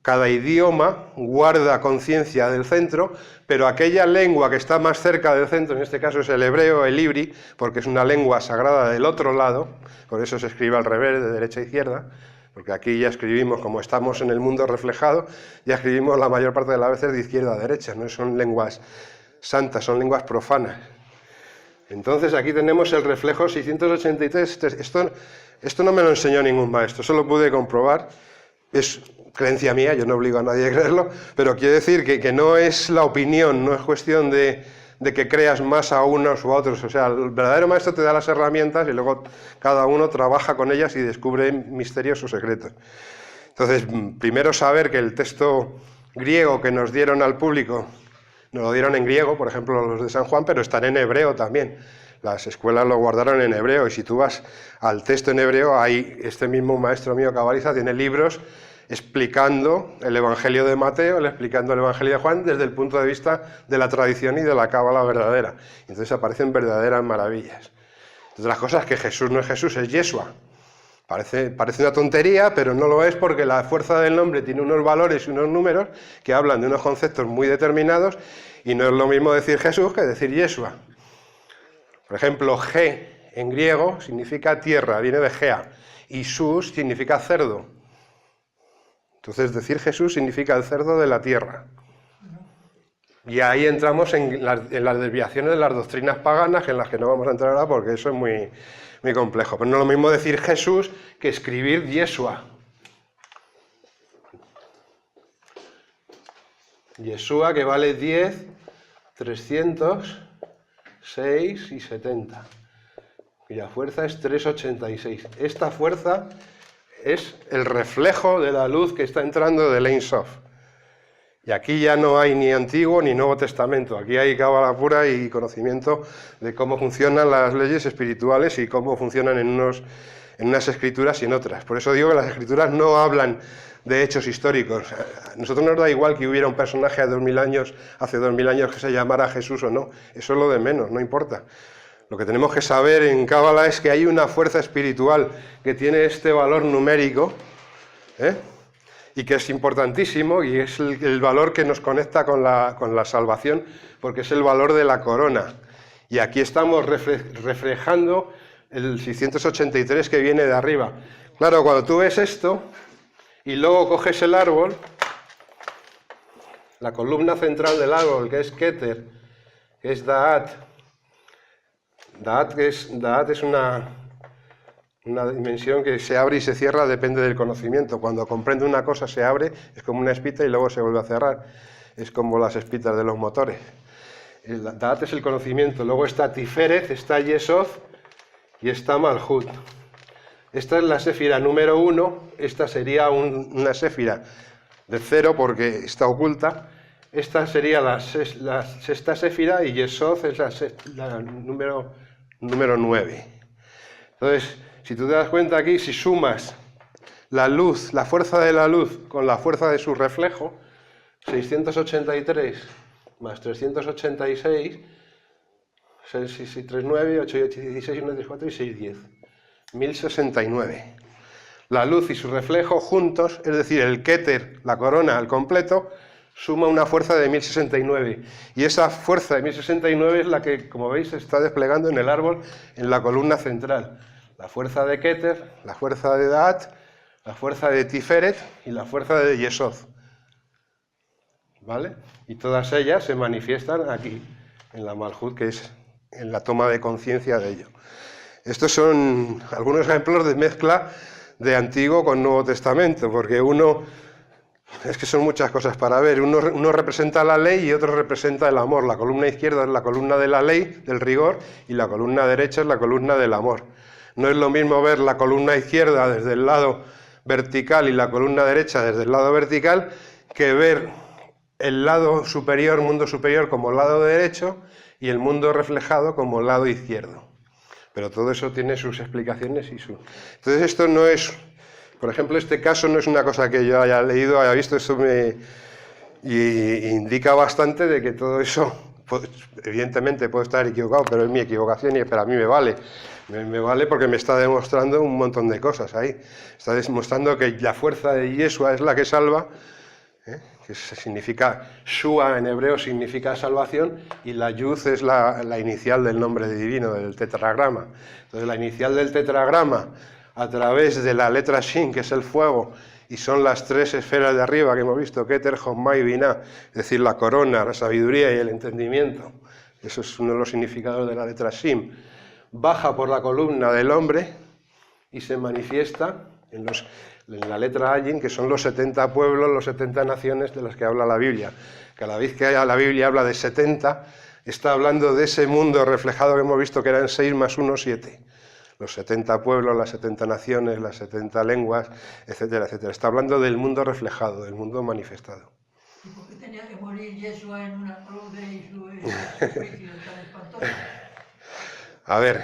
Cada idioma guarda conciencia del centro, pero aquella lengua que está más cerca del centro, en este caso es el hebreo, el ibri, porque es una lengua sagrada del otro lado, por eso se escribe al revés, de derecha a izquierda, porque aquí ya escribimos, como estamos en el mundo reflejado, ya escribimos la mayor parte de las veces de izquierda a derecha, no son lenguas santas, son lenguas profanas. Entonces aquí tenemos el reflejo 683, esto no me lo enseñó ningún maestro, eso lo pude comprobar. Es creencia mía, yo no obligo a nadie a creerlo, pero quiero decir que no es la opinión, no es cuestión de que creas más a unos u a otros. O sea, el verdadero maestro te da las herramientas y luego cada uno trabaja con ellas y descubre misterios o secretos. Entonces, primero saber que el texto griego que nos dieron al público, nos lo dieron en griego, por ejemplo los de San Juan, pero están en hebreo también. Las escuelas lo guardaron en hebreo, y si tú vas al texto en hebreo, ahí este mismo maestro mío cabaliza tiene libros explicando el Evangelio de Mateo, explicando el Evangelio de Juan desde el punto de vista de la tradición y de la cábala verdadera. Entonces aparecen verdaderas maravillas. Entonces las cosas que Jesús no es Jesús, es Yeshua. Parece una tontería, pero no lo es, porque la fuerza del nombre tiene unos valores y unos números que hablan de unos conceptos muy determinados, y no es lo mismo decir Jesús que decir Yeshua. Por ejemplo, Ge en griego significa tierra, viene de Gea, y Sus significa cerdo. Entonces decir Jesús significa el cerdo de la tierra. Y ahí entramos en las desviaciones de las doctrinas paganas, en las que no vamos a entrar ahora porque eso es muy, muy complejo. Pero no es lo mismo decir Jesús que escribir Yeshua. Yeshua, que vale 10, 300, 6 y 70. Cuya fuerza es 386. Esta fuerza es el reflejo de la luz que está entrando del Ein Sof. Y aquí ya no hay ni Antiguo ni Nuevo Testamento. Aquí hay cábala pura y conocimiento de cómo funcionan las leyes espirituales y cómo funcionan en unas escrituras y en otras. Por eso digo que las escrituras no hablan de hechos históricos. A nosotros nos da igual que hubiera un personaje hace 2000 años que se llamara Jesús o no. Eso es lo de menos, no importa. Lo que tenemos que saber en cábala es que hay una fuerza espiritual que tiene este valor numérico, y que es importantísimo, y es el valor que nos conecta con la salvación, porque es el valor de la corona. Y aquí estamos reflejando el 683 que viene de arriba. Claro, cuando tú ves esto y luego coges el árbol, la columna central del árbol, que es Keter, que es Da'at. Da'at es una dimensión que se abre y se cierra, depende del conocimiento. Cuando comprende una cosa se abre, es como una espita, y luego se vuelve a cerrar. Es como las espitas de los motores. Da'at es el conocimiento. Luego está Tiferet, está Yesod y está Malhut. Esta es la séfira número 1. Esta sería una séfira de 0 porque está oculta. Esta sería la sexta séfira, y Yesod es la número 9. Entonces, si tú te das cuenta aquí, si sumas la luz, la fuerza de la luz con la fuerza de su reflejo, 683 más 386, 6, 6, 3, 9, 8, 8, 16, 1, 3, 4 y 6, 10. 1069. La luz y su reflejo juntos, es decir, el Keter, la corona al completo, suma una fuerza de 1069. Y esa fuerza de 1069 es la que, como veis, se está desplegando en el árbol, en la columna central. La fuerza de Keter, la fuerza de Da'at, la fuerza de Tiferet y la fuerza de Yesod. ¿Vale? Y todas ellas se manifiestan aquí, en la Malhut, que es en la toma de conciencia de ello. Estos son algunos ejemplos de mezcla de Antiguo con Nuevo Testamento, porque es que son muchas cosas para ver. Uno representa la ley y otro representa el amor. La columna izquierda es la columna de la ley, del rigor, y la columna derecha es la columna del amor. No es lo mismo ver la columna izquierda desde el lado vertical y la columna derecha desde el lado vertical, que ver el lado superior, mundo superior, como lado derecho, y el mundo reflejado como lado izquierdo. Pero todo eso tiene sus explicaciones y su... Entonces esto no es... Por ejemplo, este caso no es una cosa que yo haya leído, haya visto, eso y indica bastante de que todo eso, pues, evidentemente puedo estar equivocado, pero es mi equivocación y para mí me vale. Me vale porque me está demostrando un montón de cosas ahí. Está demostrando que la fuerza de Yeshua es la que salva, que significa, Shua en hebreo significa salvación, y la Yud es la inicial del nombre divino, del tetragrama. Entonces la inicial del tetragrama, a través de la letra Shin, que es el fuego, y son las 3 esferas de arriba que hemos visto, Keter, Jochma y Binah, es decir, la corona, la sabiduría y el entendimiento. Eso es uno de los significados de la letra Shin. Baja por la columna del hombre y se manifiesta en en la letra Ayin, que son los 70 pueblos, los 70 naciones de las que habla la Biblia. Cada vez que la Biblia habla de 70, está hablando de ese mundo reflejado que hemos visto que eran 6 más 1, 7. Los 70 pueblos, las 70 naciones, las 70 lenguas, etcétera, etcétera. Está hablando del mundo reflejado, del mundo manifestado. ¿Y por qué tenía que morir Yeshua en una cruz de su juicio tan espantoso? A ver,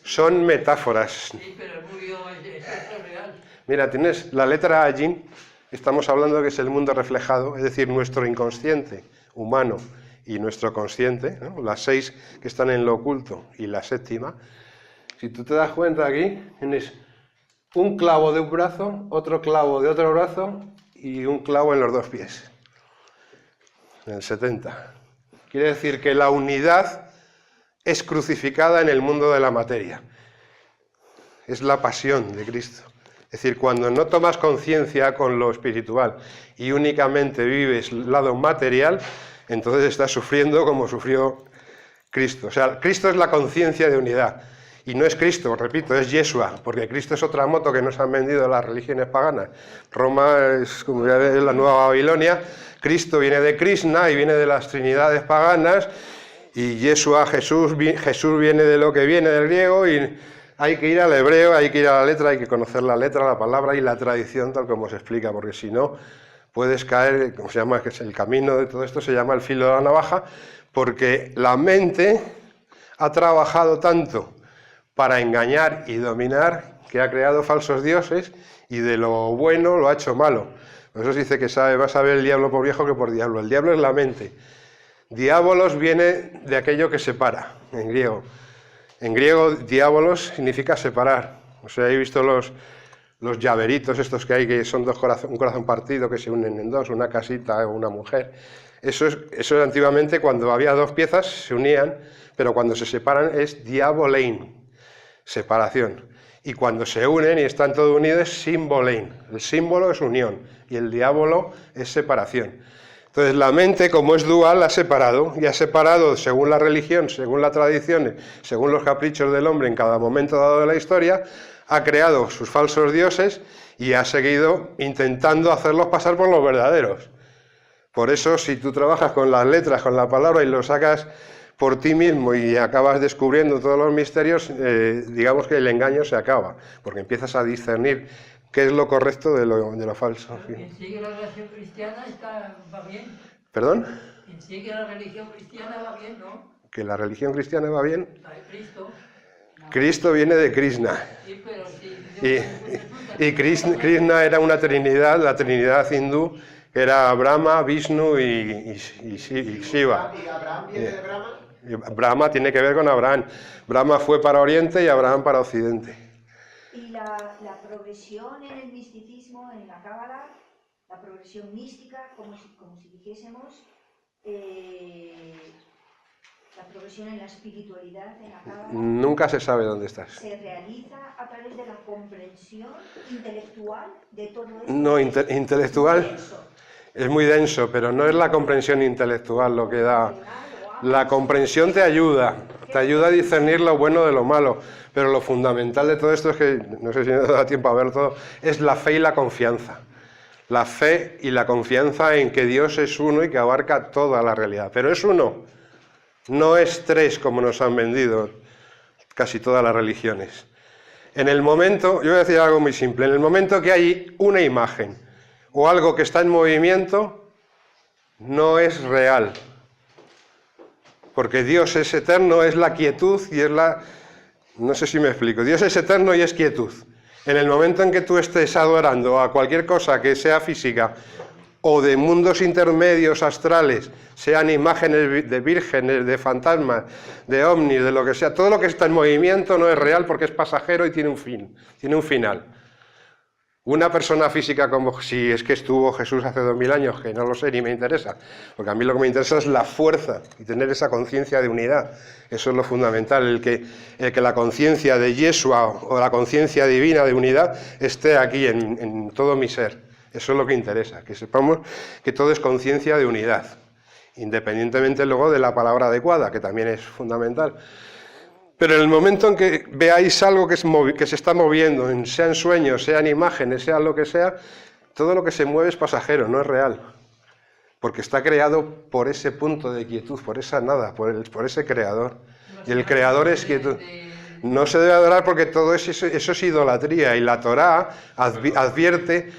son metáforas. Sí, pero murió, es real. Mira, tienes la letra Ayin, estamos hablando que es el mundo reflejado, es decir, nuestro inconsciente humano y nuestro consciente, ¿no? Las 6 que están en lo oculto y la 7ª. Si tú te das cuenta aquí, tienes un clavo de un brazo, otro clavo de otro brazo y un clavo en los 2 pies, en el 70. Quiere decir que la unidad es crucificada en el mundo de la materia. Es la pasión de Cristo. Es decir, cuando no tomas conciencia con lo espiritual y únicamente vives el lado material, entonces estás sufriendo como sufrió Cristo. O sea, Cristo es la conciencia de unidad. Y no es Cristo, repito, es Yeshua, porque Cristo es otra moto que nos han vendido las religiones paganas. Roma es como la nueva Babilonia, Cristo viene de Krishna y viene de las trinidades paganas, y Yeshua, Jesús viene de lo que viene del griego, y hay que ir al hebreo, hay que ir a la letra, hay que conocer la letra, la palabra y la tradición tal como se explica, porque si no puedes caer, como se llama, que es el camino de todo esto, se llama el filo de la navaja, porque la mente ha trabajado tanto para engañar y dominar, que ha creado falsos dioses y de lo bueno lo ha hecho malo. Por eso se dice que va a saber el diablo por viejo que por diablo. El diablo es la mente. Diabolos viene de aquello que separa, en griego. En griego, diabolos significa separar. O sea, he visto los llaveritos estos que hay, que son un corazón partido, que se unen en 2, una casita o una mujer. Eso es antiguamente cuando había 2 piezas, se unían, pero cuando se separan es diabolein. Separación. Y cuando se unen y están todos unidos es simbolein. El símbolo es unión y el diablo es separación. Entonces la mente, como es dual, ha separado, y ha separado según la religión, según las tradiciones, según los caprichos del hombre en cada momento dado de la historia, ha creado sus falsos dioses y ha seguido intentando hacerlos pasar por los verdaderos. Por eso, si tú trabajas con las letras, con la palabra y lo sacas por ti mismo y acabas descubriendo todos los misterios, digamos que el engaño se acaba, porque empiezas a discernir qué es lo correcto de lo falso. Quien sigue la religión cristiana va bien. ¿Perdón? Quien sigue la religión cristiana va bien, ¿no? ¿Que la religión cristiana va bien? La de Cristo. Cristo viene de Krishna. Sí, pero si Y Krishna era una trinidad, la trinidad hindú, que era Brahma, Vishnu y Shiva. ¿Y Abraham viene de Brahma? Brahma tiene que ver con Abraham. Brahma fue para Oriente y Abraham para Occidente. Y la progresión en el misticismo, en la Cábala, la progresión mística, como si dijésemos, la progresión en la espiritualidad, en la Cábala, Nunca se sabe dónde estás. se realiza a través de la comprensión intelectual de todo esto. No, intelectual es muy denso, pero no es la comprensión intelectual lo que da. La comprensión te ayuda a discernir lo bueno de lo malo, pero lo fundamental de todo esto es que, no sé si nos da tiempo a ver todo, es la fe y la confianza. La fe y la confianza en que Dios es uno y que abarca toda la realidad. Pero es uno, no es 3 como nos han vendido casi todas las religiones. En el momento, yo voy a decir algo muy simple, en el momento que hay una imagen o algo que está en movimiento, no es real. Porque Dios es eterno, es la quietud y es la... No sé si me explico. Dios es eterno y es quietud. En el momento en que tú estés adorando a cualquier cosa que sea física o de mundos intermedios astrales, sean imágenes de vírgenes, de fantasmas, de ovnis, de lo que sea, todo lo que está en movimiento no es real porque es pasajero y tiene un fin, tiene un final. Una persona física como si es que estuvo Jesús hace 2000 años, que no lo sé ni me interesa, porque a mí lo que me interesa es la fuerza y tener esa conciencia de unidad. Eso es lo fundamental, el que la conciencia de Yeshua o la conciencia divina de unidad esté aquí en todo mi ser. Eso es lo que interesa, que sepamos que todo es conciencia de unidad, independientemente luego de la palabra adecuada, que también es fundamental. Pero en el momento en que veáis algo que se está moviendo, sean sueños, sean imágenes, sea lo que sea, todo lo que se mueve es pasajero, no es real. Porque está creado por ese punto de quietud, por esa nada, por ese creador. Y el creador es quietud. No se debe adorar porque todo eso es idolatría, y la Torá advierte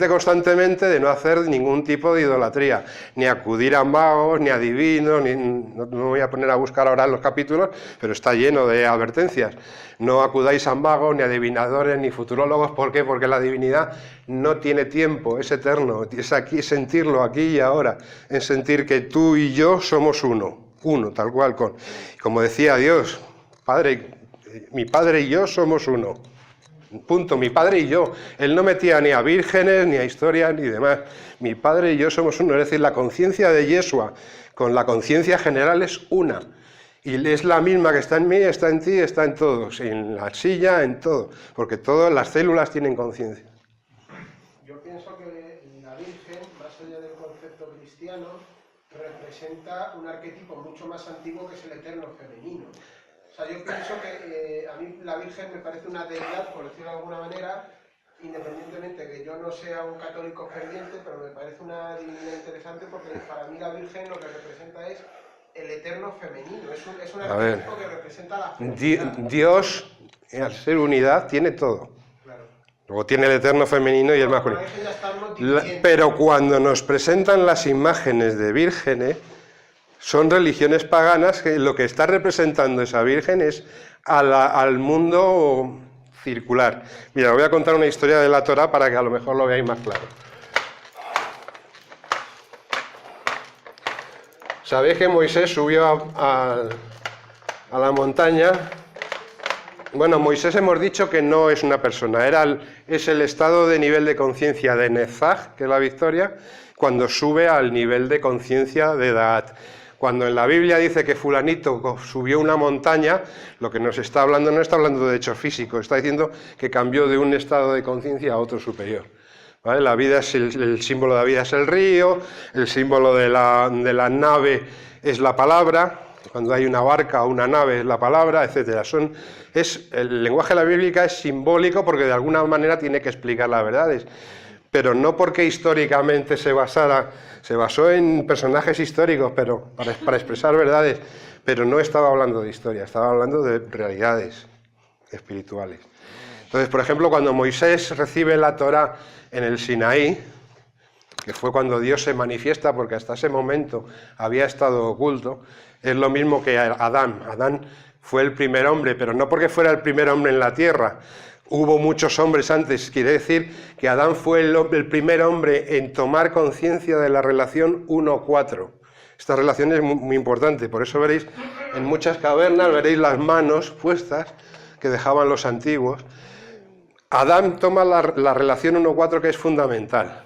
constantemente de no hacer ningún tipo de idolatría, ni acudir a magos, ni a divinos, no me voy a poner a buscar ahora los capítulos, pero está lleno de advertencias. No acudáis a magos, ni a adivinadores, ni futurólogos. ¿Por qué? Porque la divinidad no tiene tiempo, es eterno, es aquí, sentirlo aquí y ahora, es sentir que tú y yo somos uno, tal cual, como decía Dios. Padre, mi Padre y yo somos uno. Punto, mi Padre y yo. Él no metía ni a vírgenes, ni a historias, ni demás. Mi Padre y yo somos uno. Es decir, la conciencia de Yeshua con la conciencia general es una. Y es la misma que está en mí, está en ti, está en todos. En la silla, en todo. Porque todas las células tienen conciencia. Yo pienso que la Virgen, más allá del concepto cristiano, representa un arquetipo mucho más antiguo que es el eterno femenino. O sea, yo pienso que a mí la Virgen me parece una deidad, por decirlo de alguna manera, independientemente de que yo no sea un católico ferviente, pero me parece una divinidad interesante porque para mí la Virgen lo que representa es el eterno femenino, es un arquetipo que representa la feminidad. Dios, al ser unidad, tiene todo. Claro. Luego tiene el eterno femenino y el masculino. Pero cuando nos presentan las imágenes de vírgenes, son religiones paganas que lo que está representando esa Virgen es al mundo circular. Mira, os voy a contar una historia de la Torá para que a lo mejor lo veáis más claro. Sabéis que Moisés subió a la montaña. Bueno, Moisés hemos dicho que no es una persona, es el estado de nivel de conciencia de Nezaj, que es la victoria, cuando sube al nivel de conciencia de Daat. Cuando en la Biblia dice que fulanito subió una montaña, lo que nos está hablando no está hablando de hechos físicos, está diciendo que cambió de un estado de conciencia a otro superior. ¿Vale? La vida es el símbolo de la vida es el río, el símbolo de la nave es la palabra, cuando hay una barca o una nave es la palabra, etc. El lenguaje de la Bíblica es simbólico porque de alguna manera tiene que explicar las verdades, pero no porque históricamente se basó en personajes históricos, pero para expresar verdades, pero no estaba hablando de historia, estaba hablando de realidades espirituales. Entonces, por ejemplo, cuando Moisés recibe la Torá en el Sinaí, que fue cuando Dios se manifiesta, porque hasta ese momento había estado oculto, es lo mismo que Adán. Adán fue el primer hombre, pero no porque fuera el primer hombre en la tierra. Hubo muchos hombres antes, quiere decir que Adán fue el primer hombre en tomar conciencia de la relación 1-4. Esta relación es muy importante, por eso veréis en muchas cavernas, veréis las manos puestas que dejaban los antiguos. Adán toma la relación 1-4 que es fundamental.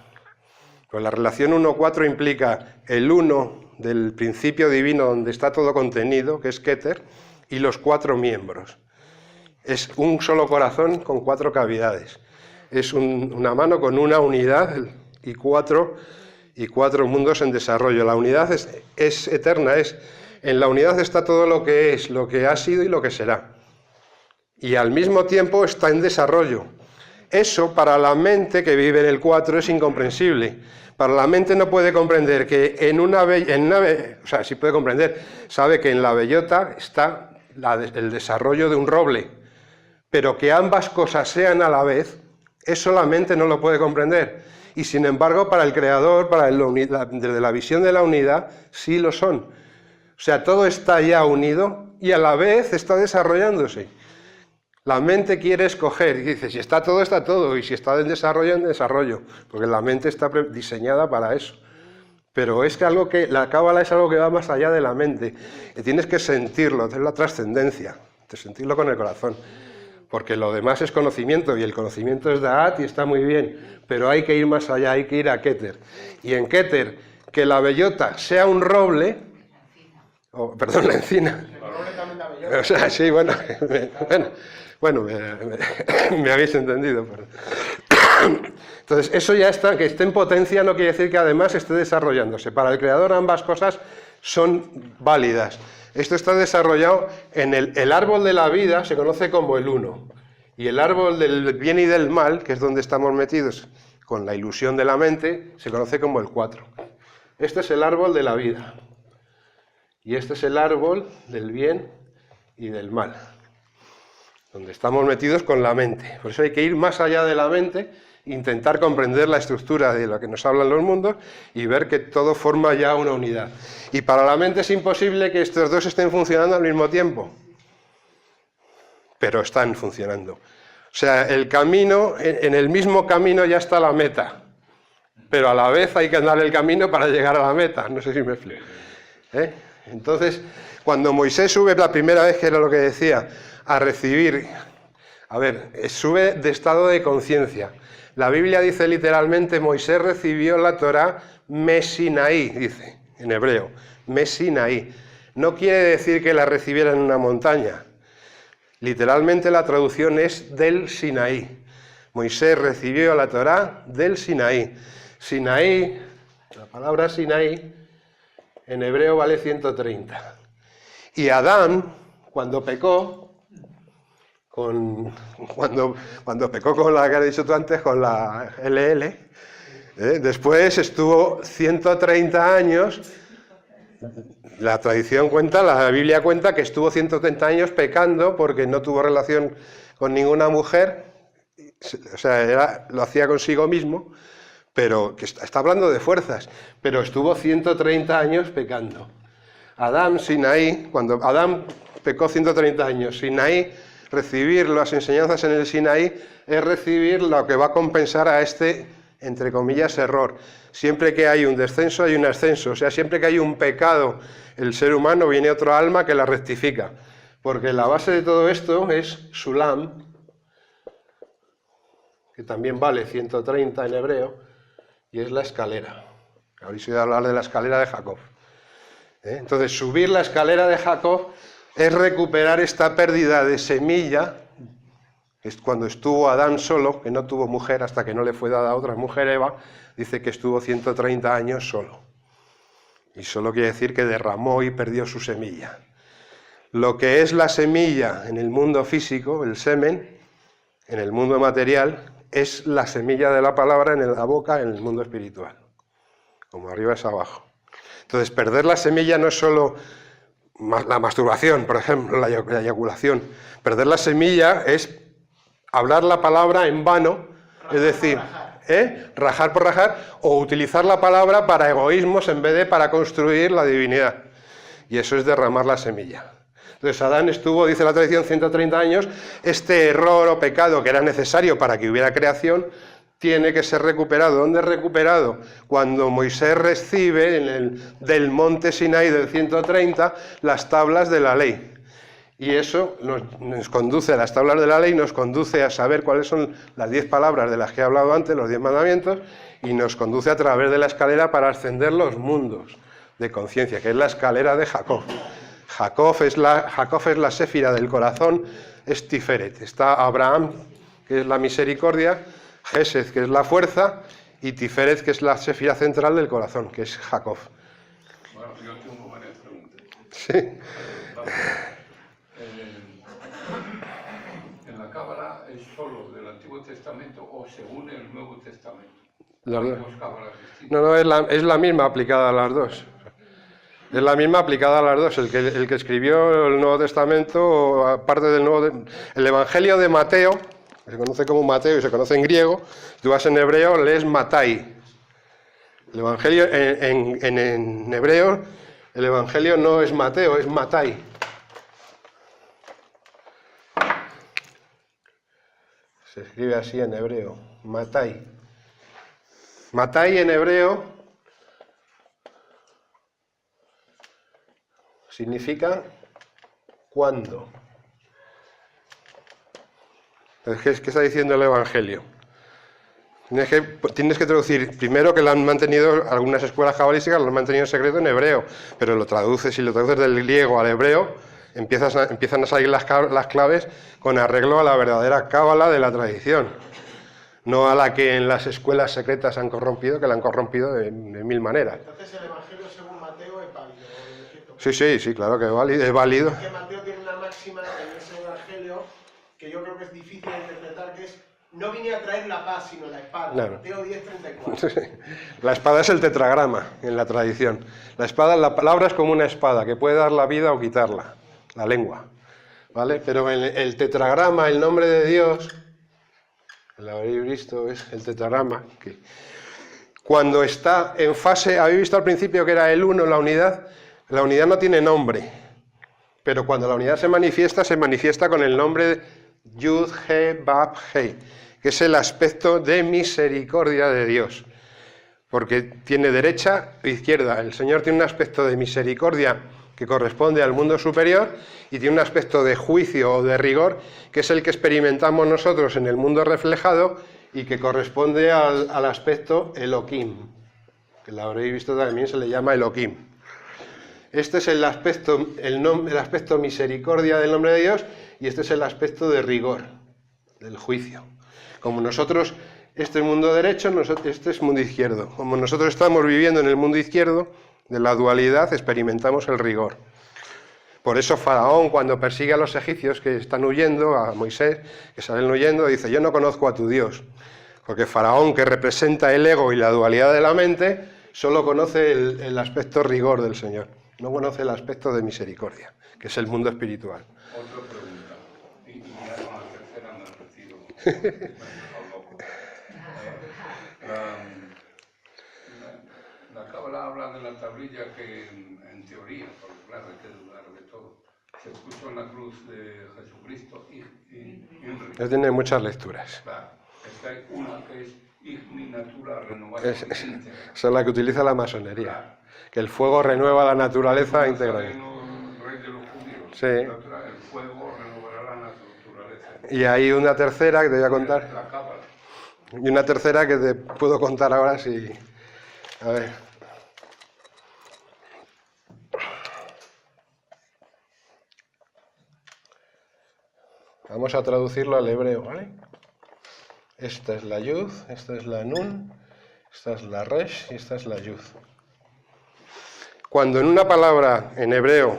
Pues la relación 1-4 implica el 1 del principio divino donde está todo contenido, que es Keter, y los 4 miembros. Es un solo corazón con 4 cavidades. Es una mano con una unidad y cuatro mundos en desarrollo. La unidad es eterna, en la unidad está todo lo que es, lo que ha sido y lo que será. Y al mismo tiempo está en desarrollo. Eso para la mente que vive en el 4 es incomprensible. Para la mente no puede comprender que o sea, sí puede comprender, sabe que en la bellota está el desarrollo de un roble. Pero que ambas cosas sean a la vez, eso la mente no lo puede comprender. Y sin embargo, para el Creador, desde la visión de la unidad, sí lo son. O sea, todo está ya unido y a la vez está desarrollándose. La mente quiere escoger y dice, si está todo, y si está en desarrollo, porque la mente está diseñada para eso. Pero es que la cábala es algo que va más allá de la mente, y tienes que sentirlo, es la trascendencia, de sentirlo con el corazón. Porque lo demás es conocimiento, y el conocimiento es Da'at y está muy bien, pero hay que ir más allá, hay que ir a Keter. Y en Keter, que la bellota sea un roble, la encina. El roble también da bellota. O sea, sí, bueno, me habéis entendido. Pero... Entonces, eso ya está, que esté en potencia no quiere decir que además esté desarrollándose. Para el Creador ambas cosas son válidas. Esto está desarrollado en el árbol de la vida, se conoce como el 1. Y el árbol del bien y del mal, que es donde estamos metidos con la ilusión de la mente, se conoce como el 4. Este es el árbol de la vida. Y este es el árbol del bien y del mal, donde estamos metidos con la mente. Por eso hay que ir más allá de la mente, intentar comprender la estructura de lo que nos hablan los mundos y ver que todo forma ya una unidad. Y para la mente es imposible que estos dos estén funcionando al mismo tiempo, pero están funcionando. O sea, el camino, en el mismo camino ya está la meta, pero a la vez hay que andar el camino para llegar a la meta. No sé si me explico. Entonces, cuando Moisés sube la primera vez, que era lo que decía, a recibir, sube de estado de conciencia. La Biblia dice literalmente, Moisés recibió la Torá Mesinaí, dice, en hebreo, Mesinaí. No quiere decir que la recibiera en una montaña. Literalmente la traducción es del Sinaí. Moisés recibió la Torá del Sinaí. Sinaí, la palabra Sinaí, en hebreo vale 130. Y Adán, cuando pecó, cuando pecó con la que has dicho tú antes, con la LL, después estuvo 130 años, la tradición cuenta, la Biblia cuenta que estuvo 130 años pecando porque no tuvo relación con ninguna mujer, o sea, lo hacía consigo mismo, pero que está hablando de fuerzas, pero estuvo 130 años pecando. Adán, Sinaí, cuando Adán pecó 130 años, Sinaí, recibir las enseñanzas en el Sinaí es recibir lo que va a compensar a este, entre comillas, error. Siempre que hay un descenso hay un ascenso, o sea, siempre que hay un pecado, el ser humano viene otro alma que la rectifica, porque la base de todo esto es Sulam, que también vale 130 en hebreo, y es la escalera. Habéis oído hablar de la escalera de Jacob. Entonces, subir la escalera de Jacob es recuperar esta pérdida de semilla, que es cuando estuvo Adán solo, que no tuvo mujer hasta que no le fue dada a otra mujer, Eva, dice que estuvo 130 años solo. Y solo quiere decir que derramó y perdió su semilla. Lo que es la semilla en el mundo físico, el semen, en el mundo material, es la semilla de la palabra en la boca, en el mundo espiritual. Como arriba es abajo. Entonces, perder la semilla no es solo la masturbación, por ejemplo, la eyaculación. Perder la semilla es hablar la palabra en vano, es decir, rajar por rajar, o utilizar la palabra para egoísmos en vez de para construir la divinidad. Y eso es derramar la semilla. Entonces Adán estuvo, dice la tradición, 130 años. Este error o pecado que era necesario para que hubiera creación tiene que ser recuperado. ¿Dónde es recuperado? Cuando Moisés recibe del monte Sinaí del 130 las tablas de la ley. Y eso nos conduce a las tablas de la ley, nos conduce a saber cuáles son las 10 palabras de las que he hablado antes, los 10 mandamientos, y nos conduce a través de la escalera para ascender los mundos de conciencia, que es la escalera de Jacob. Jacob es la séfira del corazón, es Tiferet. Está Abraham, que es la misericordia, Gesed, que es la fuerza, y Tiferet, que es la séfira central del corazón, que es Jacob. Bueno, yo tengo varias preguntas. Sí. ¿En la Cábala es solo del Antiguo Testamento o según el Nuevo Testamento? Las dos. Hay dos cábalas distintas. No, es la misma aplicada a las dos. Es la misma aplicada a las dos. El que escribió el Nuevo Testamento, aparte del el Evangelio de Mateo, que se conoce como Mateo y se conoce en griego, tú vas en hebreo, lees Matai. El Evangelio en hebreo, el Evangelio no es Mateo, es Matai. Se escribe así en hebreo, Matai. Matai en hebreo significa ¿cuándo? ¿Qué está diciendo el Evangelio? Tienes que traducir, primero que lo han mantenido, algunas escuelas cabalísticas lo han mantenido en secreto en hebreo, pero si lo traduces del griego al hebreo, empiezan a salir las claves con arreglo a la verdadera cábala de la tradición, no a la que en las escuelas secretas han corrompido, que la han corrompido de mil maneras. Entonces el Evangelio según Mateo es válido. Sí, claro que es válido. Es que Mateo tiene una máxima en ese evangelio que yo creo que es difícil de interpretar, que es: no vine a traer la paz, sino la espada. Claro. Mateo 10:34. La espada es el tetragrama en la tradición. La palabra es como una espada que puede dar la vida o quitarla, la lengua, ¿vale? Pero el tetragrama, el nombre de Dios, lo habéis visto, es el tetragrama, que cuando está en fase, habéis visto al principio que era el uno, la unidad no tiene nombre, pero cuando la unidad se manifiesta con el nombre Yud, He, Bab, He, que es el aspecto de misericordia de Dios, porque tiene derecha e izquierda. El Señor tiene un aspecto de misericordia que corresponde al mundo superior y tiene un aspecto de juicio o de rigor, que es el que experimentamos nosotros en el mundo reflejado y que corresponde al aspecto Elohim, que lo habréis visto también, se le llama Elohim. Este es el aspecto misericordia del nombre de Dios, y este es el aspecto de rigor, del juicio. Como nosotros, este es mundo derecho, este es mundo izquierdo. Como nosotros estamos viviendo en el mundo izquierdo, de la dualidad, experimentamos el rigor. Por eso Faraón, cuando persigue a los egipcios que están huyendo, a Moisés, que salen huyendo, dice: yo no conozco a tu Dios. Porque Faraón, que representa el ego y la dualidad de la mente, solo conoce el aspecto rigor del Señor. No conoce el aspecto de misericordia, que es el mundo espiritual. Otra pregunta, y ya con la tercera me retiro. La Cábala habla de la tablilla que en teoría, porque claro, hay que dudar de todo, se puso en la cruz de Jesucristo y Él tiene muchas lecturas. Claro, es que hay una que es Igni Natura Renovada. Esa es la que utiliza la masonería. Claro. Que el fuego renueva la naturaleza íntegra. El rey de los judíos. Sí. El fuego renovará la naturaleza. Y hay una tercera que te voy a contar. La Cábala. Y una tercera que te puedo contar ahora si... A ver. Vamos a traducirlo al hebreo, ¿vale? Esta es la Yud, esta es la Nun, esta es la Resh y esta es la Yud. Cuando en una palabra en hebreo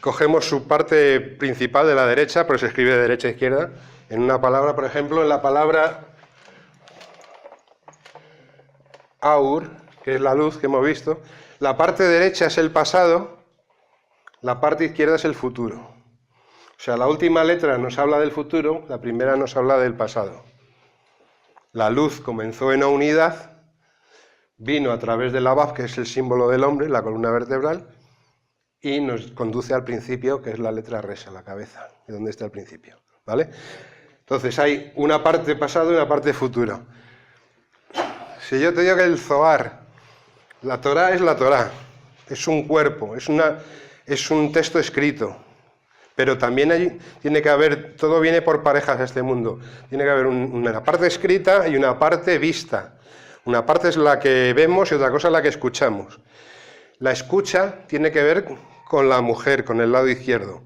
cogemos su parte principal de la derecha, pero se escribe de derecha a izquierda, en una palabra, por ejemplo, en la palabra Aur, que es la luz que hemos visto, la parte derecha es el pasado, la parte izquierda es el futuro. O sea, la última letra nos habla del futuro, la primera nos habla del pasado. La luz comenzó en una unidad, vino a través de la Bab, que es el símbolo del hombre, la columna vertebral, y nos conduce al principio, que es la letra Resh, la cabeza, de donde está el principio, ¿vale? Entonces hay una parte pasado y una parte futuro. Si yo te digo que el Zohar, la Torá es la Torá, es un cuerpo, es un texto escrito, pero también tiene que haber, todo viene por parejas a este mundo, tiene que haber una parte escrita y una parte vista. Una parte es la que vemos y otra cosa es la que escuchamos. La escucha tiene que ver con la mujer, con el lado izquierdo.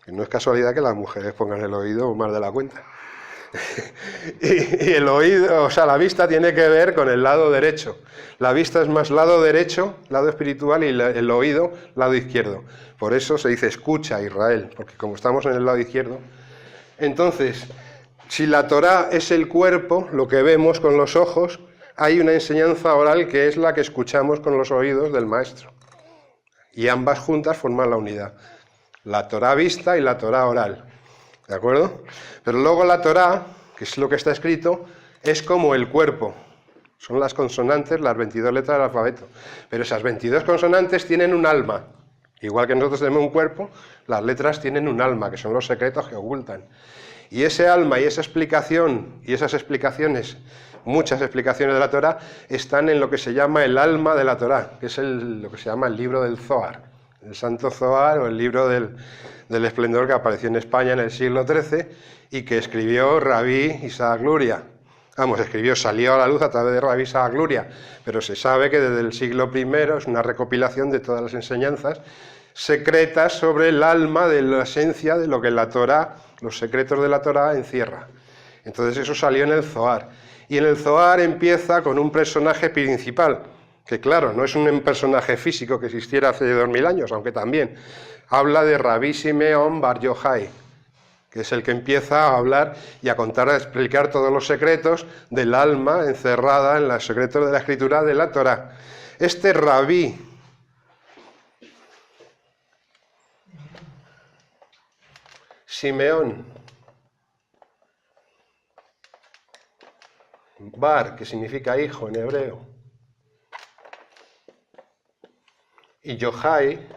Y no es casualidad que las mujeres pongan el oído más de la cuenta. y el oído, o sea, la vista tiene que ver con el lado derecho. La vista es más lado derecho, lado espiritual, y el oído, lado izquierdo. Por eso se dice escucha Israel, porque como estamos en el lado izquierdo. Entonces, si la Torá es el cuerpo, lo que vemos con los ojos, hay una enseñanza oral que es la que escuchamos con los oídos del maestro. Y ambas juntas forman la unidad. La Torá vista y la Torá oral. ¿De acuerdo? Pero luego la Torá, que es lo que está escrito, es como el cuerpo. Son las consonantes, las 22 letras del alfabeto. Pero esas 22 consonantes tienen un alma. Igual que nosotros tenemos un cuerpo, las letras tienen un alma, que son los secretos que ocultan. Y ese alma y esa explicación, y esas explicaciones, muchas explicaciones de la Torá, están en lo que se llama el alma de la Torá, que es lo que se llama el libro del Zohar, el Santo Zohar, o el libro del esplendor, que apareció en España en el siglo XIII y que escribió Rabí Isaac Luria. Salió a la luz a través de Rabí Isaac Luria, pero se sabe que desde el siglo I es una recopilación de todas las enseñanzas secretas sobre el alma de la esencia de lo que la Torá, los secretos de la Torá encierra. Entonces eso salió en el Zohar. Y en el Zohar empieza con un personaje principal, que claro, no es un personaje físico que existiera hace 2000 años, aunque también habla de Rabí Simeón Bar Yochai, que es el que empieza a hablar y a contar, a explicar todos los secretos del alma encerrada en los secretos de la escritura de la Torá. Este Rabí Simeón Bar, que significa hijo en hebreo, y Yochai,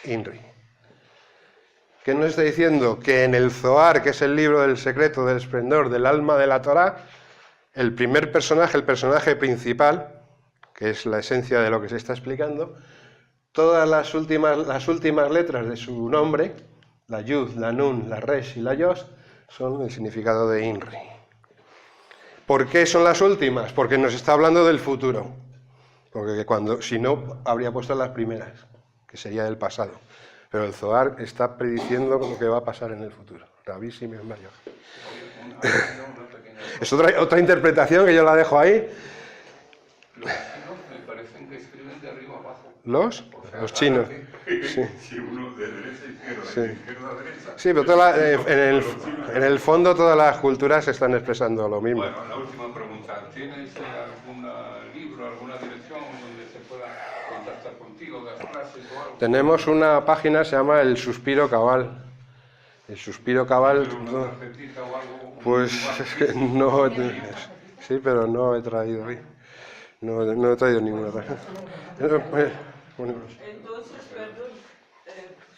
Inri. ¿Qué nos está diciendo? Que en el Zohar, que es el libro del secreto del esplendor del alma de la Torá, el primer personaje, el personaje principal, que es la esencia de lo que se está explicando, todas las últimas letras de su nombre, la Yud, la Nun, la Resh y la Yos, son el significado de Inri. ¿Por qué son las últimas? Porque nos está hablando del futuro. Porque si no, habría puesto las primeras, que sería del pasado. Pero el Zohar está prediciendo lo que va a pasar en el futuro. Rabí Simeón Bar Yochai. Es otra interpretación que yo la dejo ahí. Los chinos me parecen que escriben de arriba abajo. Los chinos. Sí. Si uno de derecha a izquierda, Sí. de izquierda a derecha. Sí, pero en el fondo todas las culturas están expresando lo mismo. Bueno, la última pregunta. ¿Tienes algún libro, alguna dirección donde se pueda contactar contigo, dar clases o algo? Tenemos una página, se llama El Suspiro Cabal. El Suspiro Cabal. ¿Una tarjetita o algo? Pues es que no. Sí, pero no he traído hoy. No he traído ninguna tarjeta. Bueno, Entonces, perdón,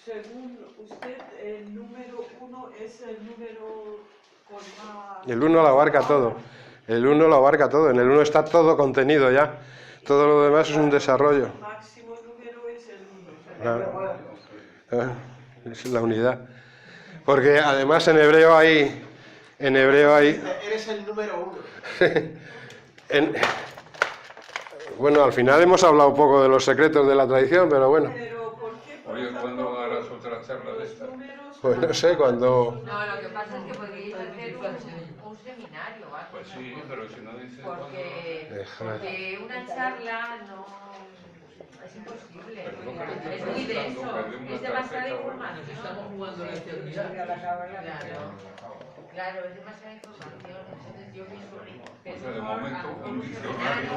según usted, el número 1 es el número con más... el 1 lo abarca todo. El 1 lo abarca todo. En el 1 está todo contenido ya. Todo lo demás es un desarrollo. El máximo número es el 1. Es la unidad. Porque además en hebreo hay. Eres el número 1. Bueno, al final hemos hablado un poco de los secretos de la tradición, pero bueno. Pero ¿por qué? Porque Oye, ¿cuándo harás otra charla de esta? Pues no sé, cuando. No, lo que pasa es que podríais hacer un seminario o algo. Pues sí, pero si no dices Porque una charla no es imposible. Es muy denso, es demasiada información. Estamos jugando la eternidad. Claro, es demasiada información. Entonces yo pienso de momento un diccionario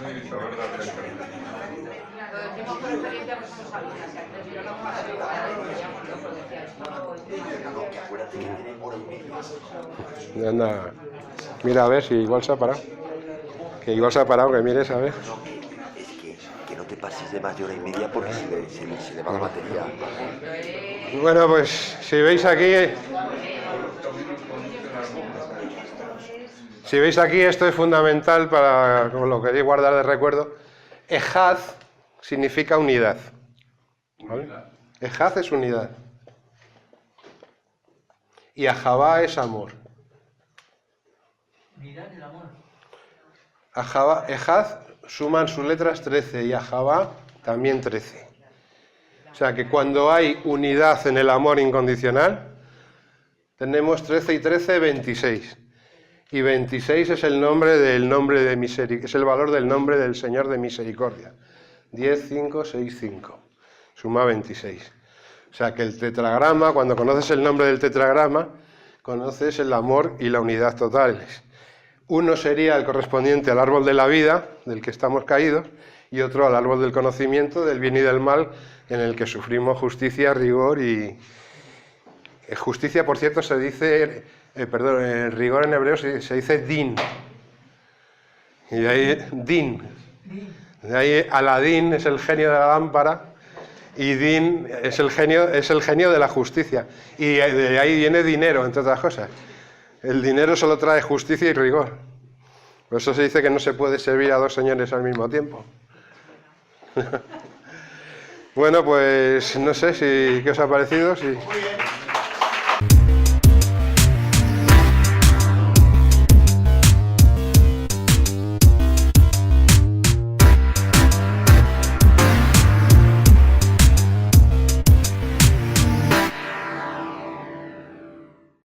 y saber dar la Lo decimos por experiencia porque somos alumnas, antes yo no podía, Anda, mira a ver si igual se ha parado. Que igual se ha parado, que mires a ver. Que no te pases de más de hora y media porque se le va la batería. Bueno, pues si veis aquí. Si veis aquí, esto es fundamental para, como lo queréis guardar de recuerdo. Ejad significa unidad. ¿Vale? Ejad es unidad. Y Ahavá es amor. Mirad el amor. Ejad suman sus letras 13 y Ahavá también 13. O sea que cuando hay unidad en el amor incondicional, tenemos 13 y 13, 26. Y 26 es el nombre de misericordia, es el valor del nombre del Señor de misericordia. 10, 5, 6, 5. Suma 26. O sea que el tetragrama, cuando conoces el nombre del tetragrama, conoces el amor y la unidad totales. Uno sería el correspondiente al árbol de la vida, del que estamos caídos, y otro al árbol del conocimiento, del bien y del mal, en el que sufrimos justicia, rigor y... Justicia, por cierto, se dice... el rigor en hebreo se dice din. Y de ahí din. De ahí Aladín es el genio de la lámpara y din es el genio de la justicia. Y de ahí viene dinero, entre otras cosas. El dinero solo trae justicia y rigor. Por eso se dice que no se puede servir a dos señores al mismo tiempo. Bueno, pues no sé qué os ha parecido. Muy bien.